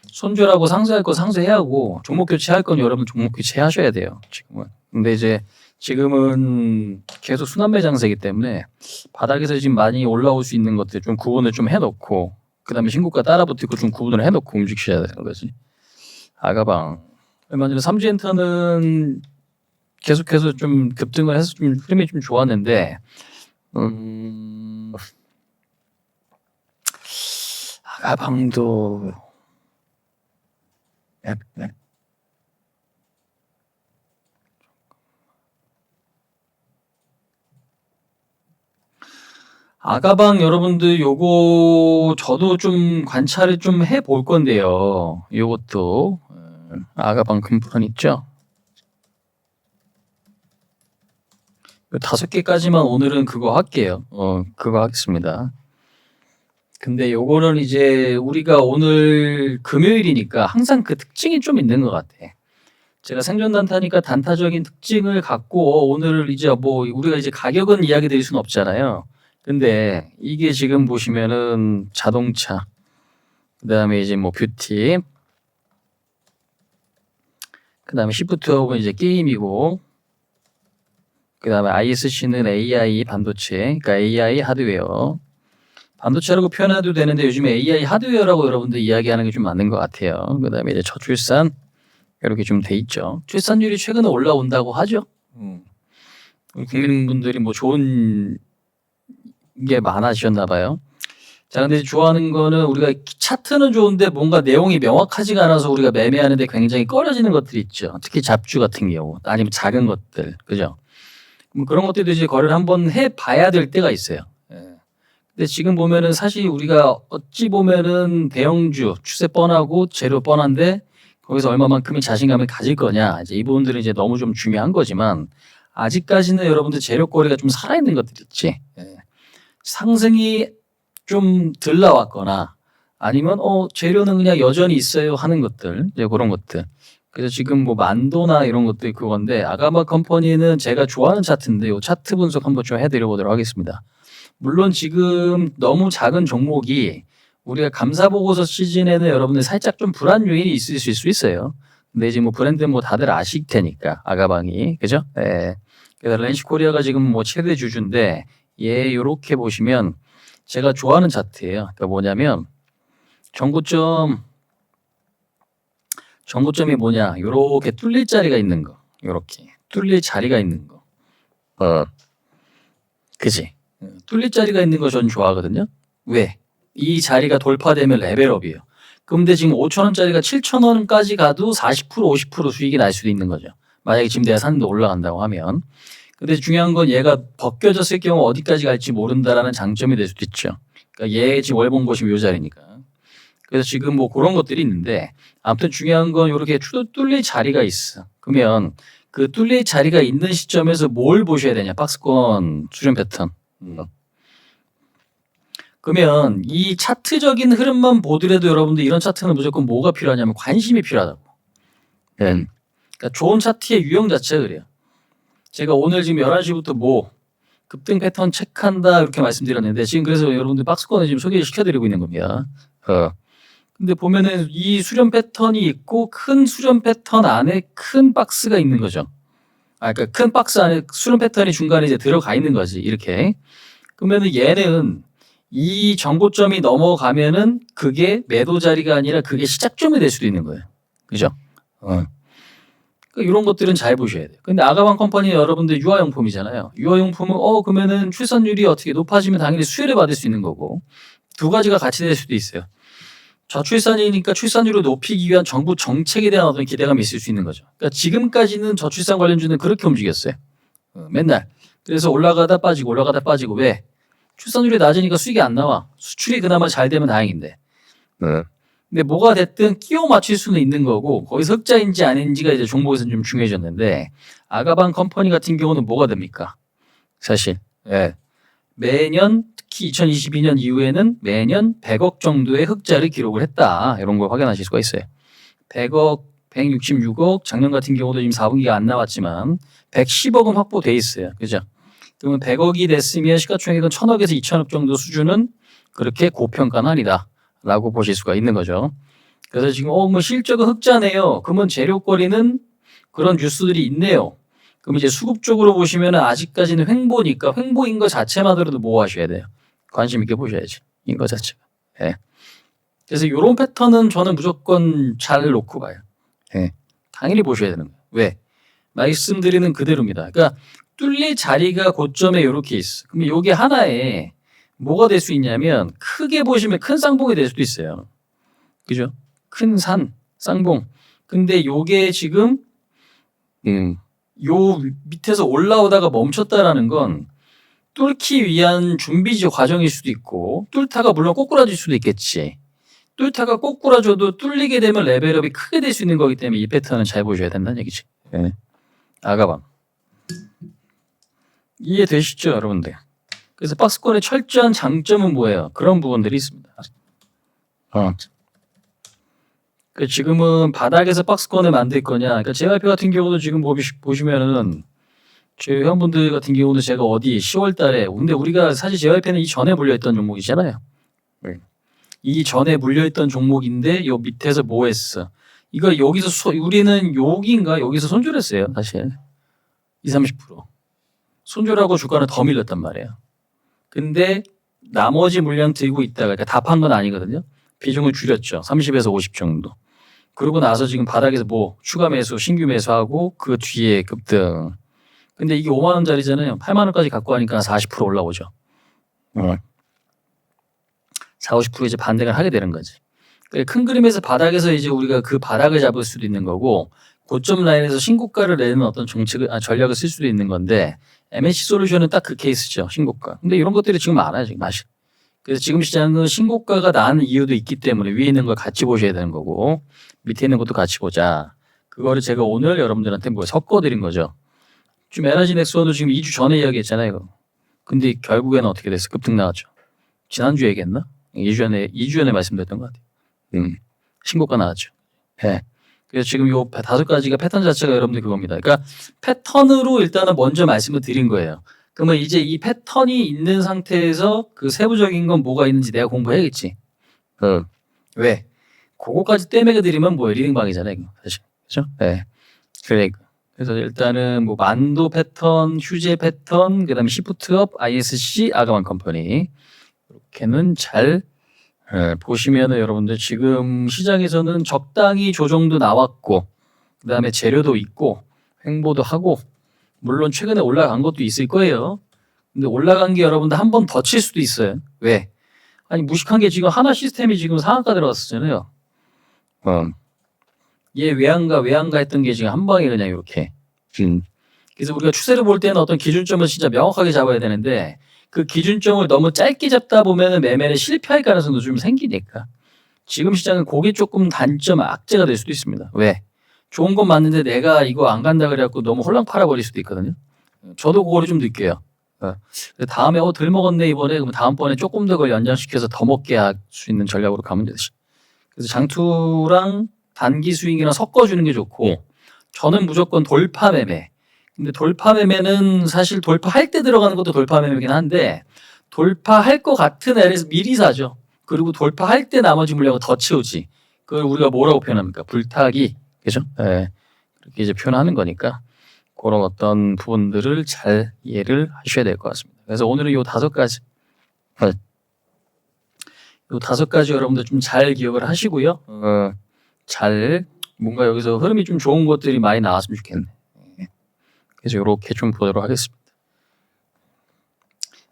손절하고 상쇄할 거 상쇄해야 하고 종목 교체할 건 여러분 종목 교체하셔야 돼요. 지금은. 근데 이제 지금은 계속 순환매 장세이기 때문에 바닥에서 지금 많이 올라올 수 있는 것들 좀 구분을 좀 해놓고 그다음에 신고가 따라붙고 좀 구분을 해놓고 움직이셔야 되는 거지. 아가방 얼마 전에 삼지엔터는 계속해서 좀 급등을 해서 좀 흐름이 좀 좋았는데 아가방도 아가방 여러분들 요거 저도 좀 관찰을 좀 해볼 건데요. 요것도 아가방 금프런 있죠? 5개까지만 오늘은 그거 할게요. 그거 하겠습니다. 근데 요거는 이제 우리가 오늘 금요일이니까 항상 그 특징이 좀 있는 것 같아. 제가 생존 단타니까 단타적인 특징을 갖고 오늘 이제 뭐 우리가 이제 가격은 이야기 드릴 수는 없잖아요. 근데 이게 지금 보시면은 자동차, 그다음에 이제 뭐 뷰티, 그다음에 시프트업은 이제 게임이고, 그다음에 ISC는 AI 반도체, 그러니까 AI 하드웨어. 반도체라고 표현해도 되는데 요즘에 AI 하드웨어라고 여러분들 이야기하는 게 좀 맞는 것 같아요. 그다음에 이제 저출산 이렇게 좀 돼 있죠. 출산율이 최근에 올라온다고 하죠. 우리 국민분들이 뭐 좋은 게 많아지셨나 봐요. 자, 근데 좋아하는 거는 우리가 차트는 좋은데 뭔가 내용이 명확하지가 않아서 우리가 매매하는데 굉장히 꺼려지는 것들이 있죠. 특히 잡주 같은 경우 아니면 작은 것들, 그죠? 그런 것들도 이제 거래를 한번 해봐야 될 때가 있어요. 근데 지금 보면은 사실 우리가 어찌 보면은 대형주 추세 뻔하고 재료 뻔한데 거기서 얼마만큼의 자신감을 가질 거냐, 이제 이 부분들은 이제 너무 좀 중요한 거지만 아직까지는 여러분들 재료 거래가 좀 살아있는 것들 있지. 상승이 좀 덜 나왔거나 아니면 재료는 그냥 여전히 있어요 하는 것들, 이제 그런 것들. 그래서 지금 뭐 만도나 이런 것들이 그건데 아가마 컴퍼니는 제가 좋아하는 차트인데 이 차트 분석 한번 좀 해드려 보도록 하겠습니다. 물론 지금 너무 작은 종목이 우리가 감사보고서 시즌에는 여러분들 살짝 좀 불안 요인이 있으실 수 있어요. 근데 지금 뭐 브랜드 뭐 다들 아실 테니까 아가방이, 그죠? 예. 그래서 렌시코리아가 지금 뭐 최대 주주인데 얘 요렇게 보시면 제가 좋아하는 차트예요. 그러니까 뭐냐면 정고점이 뭐냐? 요렇게 뚫릴 자리가 있는 거. 요렇게 뚫릴 자리가 있는 거. 그지? 뚫릴 자리가 있는 거 전 좋아하거든요. 왜? 이 자리가 돌파되면 레벨업이에요. 근데 지금 5,000원짜리가 7,000원까지 가도 40% 50% 수익이 날 수도 있는 거죠. 만약에 지금 내가 샀는데 올라간다고 하면. 근데 중요한 건 얘가 벗겨졌을 경우 어디까지 갈지 모른다라는 장점이 될 수도 있죠. 그러니까 얘 지금 월봉 보시면 요 자리니까. 그래서 지금 뭐 그런 것들이 있는데 아무튼 중요한 건 이렇게 뚫릴 자리가 있어. 그러면 그 뚫릴 자리가 있는 시점에서 뭘 보셔야 되냐? 박스권 수렴 패턴. 그러면 이 차트적인 흐름만 보더라도 여러분들 이런 차트는 무조건 뭐가 필요하냐면 관심이 필요하다고. 그러니까 좋은 차트의 유형 자체가 그래요. 제가 오늘 지금 11시부터 뭐 급등 패턴 체크한다 이렇게 말씀드렸는데 지금 그래서 여러분들 박스권을 지금 소개시켜드리고 있는 겁니다. 근데 보면은 이 수렴 패턴이 있고 큰 수렴 패턴 안에 큰 박스가 있는 거죠. 그러니까 큰 박스 안에 수렴 패턴이 중간에 이제 들어가 있는 거지 이렇게. 그러면은 얘는 이 정고점이 넘어가면은 그게 매도 자리가 아니라 그게 시작점이 될 수도 있는 거예요. 그죠? 그러니까 이런 것들은 잘 보셔야 돼요. 근데 아가방 컴퍼니 여러분들 유아용품이잖아요. 유아용품은 그러면은 출산율이 어떻게 높아지면 당연히 수혜를 받을 수 있는 거고 두 가지가 같이 될 수도 있어요. 저출산이니까 출산율을 높이기 위한 정부 정책에 대한 어떤 기대감이 있을 수 있는 거죠. 그러니까 지금까지는 저출산 관련주는 그렇게 움직였어요. 맨날. 그래서 올라가다 빠지고 올라가다 빠지고 왜? 출산율이 낮으니까 수익이 안 나와. 수출이 그나마 잘 되면 다행인데. 근데 뭐가 됐든 끼워 맞출 수는 있는 거고 거기서 흑자인지 아닌지가 이제 종목에서는 좀 중요해졌는데 아가방 컴퍼니 같은 경우는 뭐가 됩니까? 사실 매년 특히 2022년 이후에는 매년 100억 정도의 흑자를 기록을 했다. 이런 걸 확인하실 수가 있어요. 100억, 166억, 작년 같은 경우도 지금 4분기가 안 나왔지만 110억은 확보돼 있어요. 그죠? 그러면 100억이 됐으면 시가총액은 1,000억에서 2,000억 정도 수준은 그렇게 고평가는 아니다. 라고 보실 수가 있는 거죠. 그래서 지금 뭐 실적은 흑자네요. 그러면 재료거리는 그런 뉴스들이 있네요. 그럼 이제 수급 쪽으로 보시면 아직까지는 횡보니까 횡보인 것 자체만으로도 뭐 하셔야 돼요? 관심 있게 보셔야지. 인 것 자체가. 그래서 이런 패턴은 저는 무조건 잘 놓고 봐요. 당연히 보셔야 되는 거예요. 왜? 말씀드리는 그대로입니다. 그러니까 뚫릴 자리가 고점에 이렇게 있어. 그럼 이게 하나에 뭐가 될 수 있냐면 크게 보시면 큰 쌍봉이 될 수도 있어요. 그죠? 큰 산, 쌍봉. 근데 요게 지금 요 밑에서 올라오다가 멈췄다라는 건 뚫기 위한 준비지 과정일 수도 있고 뚫다가 물론 꼬꾸라질 수도 있겠지. 뚫다가 꼬꾸라져도 뚫리게 되면 레벨업이 크게 될 수 있는 거기 때문에 이 패턴은 잘 보셔야 된다는 얘기지. 네. 아가방. 이해되시죠 여러분들? 그래서 박스권의 철저한 장점은 뭐예요? 그런 부분들이 있습니다. 지금은 바닥에서 박스권을 만들 거냐. 그러니까 JYP 같은 경우도 지금 보시면은 제 회원분들 같은 경우는 제가 어디 10월 달에 근데 우리가 사실 JYP는 이 전에 물려있던 종목이잖아요. 이 전에 물려있던 종목인데 요 밑에서 뭐 했어? 이거 여기서 우리는 여기인가 여기서 손절했어요 사실 20-30% 손절하고 주가는 더 밀렸단 말이에요. 근데 나머지 물량 들고 있다가 그러니까 다 판 건 아니거든요. 비중을 줄였죠. 30에서 50 정도. 그러고 나서 지금 바닥에서 뭐 추가 매수, 신규 매수하고 그 뒤에 급등. 근데 이게 5만 원짜리잖아요. 8만 원까지 갖고 가니까 40% 올라오죠. 40-50% 이제 반등을 하게 되는 거지. 큰 그림에서 바닥에서 이제 우리가 그 바닥을 잡을 수도 있는 거고 고점 라인에서 신고가를 내는 어떤 전략을 쓸 수도 있는 건데 MNC 솔루션은 딱 그 케이스죠. 신고가. 근데 이런 것들이 지금 많아요. 지금 사실. 그래서 지금 시장은 신고가가 나는 이유도 있기 때문에 위에 있는 걸 같이 보셔야 되는 거고 밑에 있는 것도 같이 보자. 그거를 제가 오늘 여러분들한테 뭐 섞어드린 거죠. 지금 에너지 넥스원도 지금 2주 전에 이야기했잖아요. 이거. 근데 결국에는 어떻게 됐어? 급등 나왔죠. 지난주에 얘기했나? 2주 전에 말씀드렸던 것 같아요. 신고가 나왔죠. 네. 그래서 지금 요 5가지가 패턴 자체가 여러분들 그겁니다. 그러니까 패턴으로 일단은 먼저 말씀을 드린 거예요. 그러면 이제 이 패턴이 있는 상태에서 그 세부적인 건 뭐가 있는지 내가 공부해야겠지. 왜? 그거까지 떼매겨 드리면 뭐예요? 리딩방이잖아요. 이거 사실. 그렇죠? 네. 그래서 일단은 뭐 만도 패턴, 휴재 패턴, 그다음에 시프트업, ISC, 아가만 컴퍼니 이렇게는 잘 보시면은 여러분들 지금 시장에서는 적당히 조정도 나왔고 그다음에 재료도 있고 횡보도 하고 물론 최근에 올라간 것도 있을 거예요. 근데 올라간 게 여러분들 한 번 더 칠 수도 있어요. 왜? 아니 무식한 게 지금 하나 시스템이 지금 상한가 들어갔었잖아요. 얘 왜 안 가 했던 게 지금 한 방에 그냥 이렇게. 그래서 우리가 추세를 볼 때는 어떤 기준점을 진짜 명확하게 잡아야 되는데 그 기준점을 너무 짧게 잡다 보면은 매매를 실패할 가능성도 좀 생기니까 지금 시장은 그게 조금 단점 악재가 될 수도 있습니다. 왜? 좋은 건 맞는데 내가 이거 안 간다 그래갖고 너무 홀랑 팔아버릴 수도 있거든요. 저도 그거를 좀 느껴요. 다음에 덜 먹었네 이번에 그럼 다음번에 조금 더 그걸 연장시켜서 더 먹게 할 수 있는 전략으로 가면 되지. 그래서 장투랑 단기 스윙이랑 섞어주는 게 좋고 저는 무조건 돌파 매매. 근데 돌파 매매는 사실 돌파할 때 들어가는 것도 돌파 매매긴 한데 돌파할 것 같은 애에서 미리 사죠. 그리고 돌파할 때 나머지 물량을 더 채우지. 그걸 우리가 뭐라고 표현합니까? 불타기. 그죠? 네. 그렇게 이제 표현하는 거니까 그런 어떤 부분들을 잘 이해를 하셔야 될 것 같습니다. 그래서 오늘은 요 5가지. 요 5가지 여러분들 좀 잘 기억을 하시고요. 잘 뭔가 여기서 흐름이 좀 좋은 것들이 많이 나왔으면 좋겠네. 그래서 이렇게 좀 보도록 하겠습니다.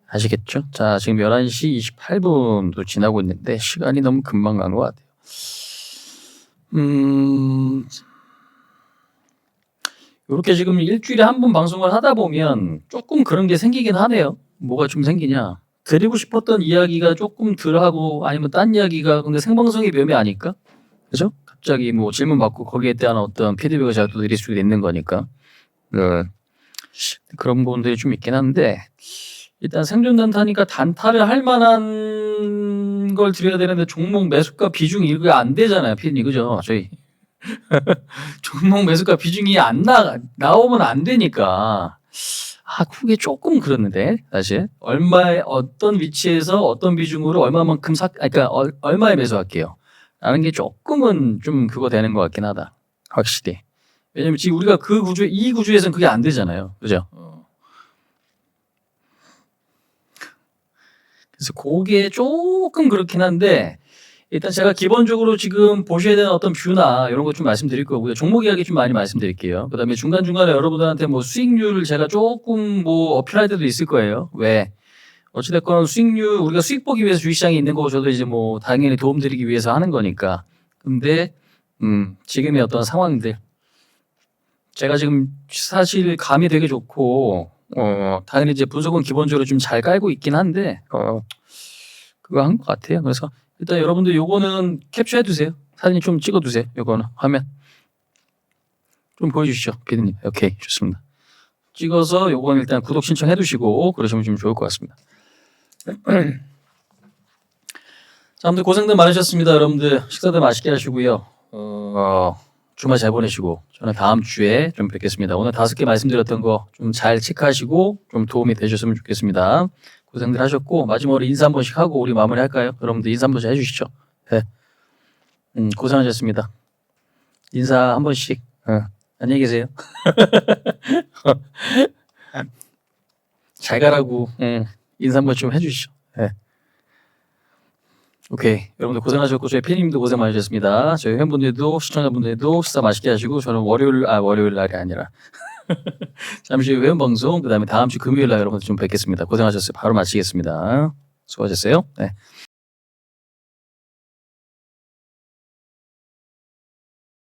아시겠죠? 자, 지금 11시 28분도 지나고 있는데 시간이 너무 금방 간 것 같아요. 이렇게 지금 일주일에 한 번 방송을 하다 보면 조금 그런 게 생기긴 하네요. 뭐가 좀 생기냐? 드리고 싶었던 이야기가 조금 덜하고 아니면 딴 이야기가 근데 생방송이 묘미 아닐까? 그죠? 갑자기 뭐 질문 받고 거기에 대한 어떤 피드백을 제가 또 드릴 수도 있는 거니까. 그런 부분들이 좀 있긴 한데 일단 생존 단타니까 단타를 할 만한 걸 드려야 되는데 종목 매수가 비중이 이거 안 되잖아요, 피디님. 그죠? 저희 종목 매수가 비중이 안 나오면 안 되니까 그게 조금 그렇는데 사실 얼마에 어떤 위치에서 어떤 비중으로 얼마만큼 그러니까 얼마에 매수할게요 라는 게 조금은 좀 그거 되는 것 같긴 하다. 확실히. 왜냐면 지금 우리가 이 구조에서는 그게 안 되잖아요. 그죠? 그래서 그게 조금 그렇긴 한데 일단 제가 기본적으로 지금 보셔야 되는 어떤 뷰나 이런 거 좀 말씀드릴 거고요. 종목 이야기 좀 많이 말씀드릴게요. 그다음에 중간중간에 여러분들한테 뭐 수익률을 제가 조금 뭐 어필할 때도 있을 거예요. 왜? 어찌됐건 수익률 우리가 수익 보기 위해서 주식시장에 있는 거고 저도 이제 뭐 당연히 도움드리기 위해서 하는 거니까. 근데 지금의 어떤 상황들 제가 지금 사실 감이 되게 좋고 당연히 이제 분석은 기본적으로 좀 잘 깔고 있긴 한데 그거 한 것 같아요. 그래서 일단 여러분들 요거는 캡처해 두세요. 사진 좀 찍어 두세요. 요거는 화면 좀 보여주시죠, 피디님. 오케이, 좋습니다. 찍어서 요거는 일단 구독 신청해 두시고 그러시면 좀 좋을 것 같습니다. 자, 아무튼 고생들 많으셨습니다. 여러분들 식사들 맛있게 하시고요. 주말 잘 보내시고 저는 다음 주에 좀 뵙겠습니다. 오늘 5개 말씀드렸던 거 좀 잘 체크하시고 좀 도움이 되셨으면 좋겠습니다. 고생들 하셨고 마지막으로 인사 한 번씩 하고 우리 마무리할까요? 여러분들 인사 한 번씩 해주시죠. 네. 고생하셨습니다. 인사 한 번씩. 안녕히 계세요. 잘 가라고 인사 한 번 좀 해주시죠. 네. 오케이. 여러분들 고생하셨고 저희 피디님도 고생 많으셨습니다. 저희 회원분들도 시청자분들도 식사 맛있게 하시고 저는 월요일 날이 아니라 잠시 후 회원 방송 그다음에 다음 주 금요일 날 여러분들 좀 뵙겠습니다. 고생하셨어요. 바로 마치겠습니다. 수고하셨어요. 네.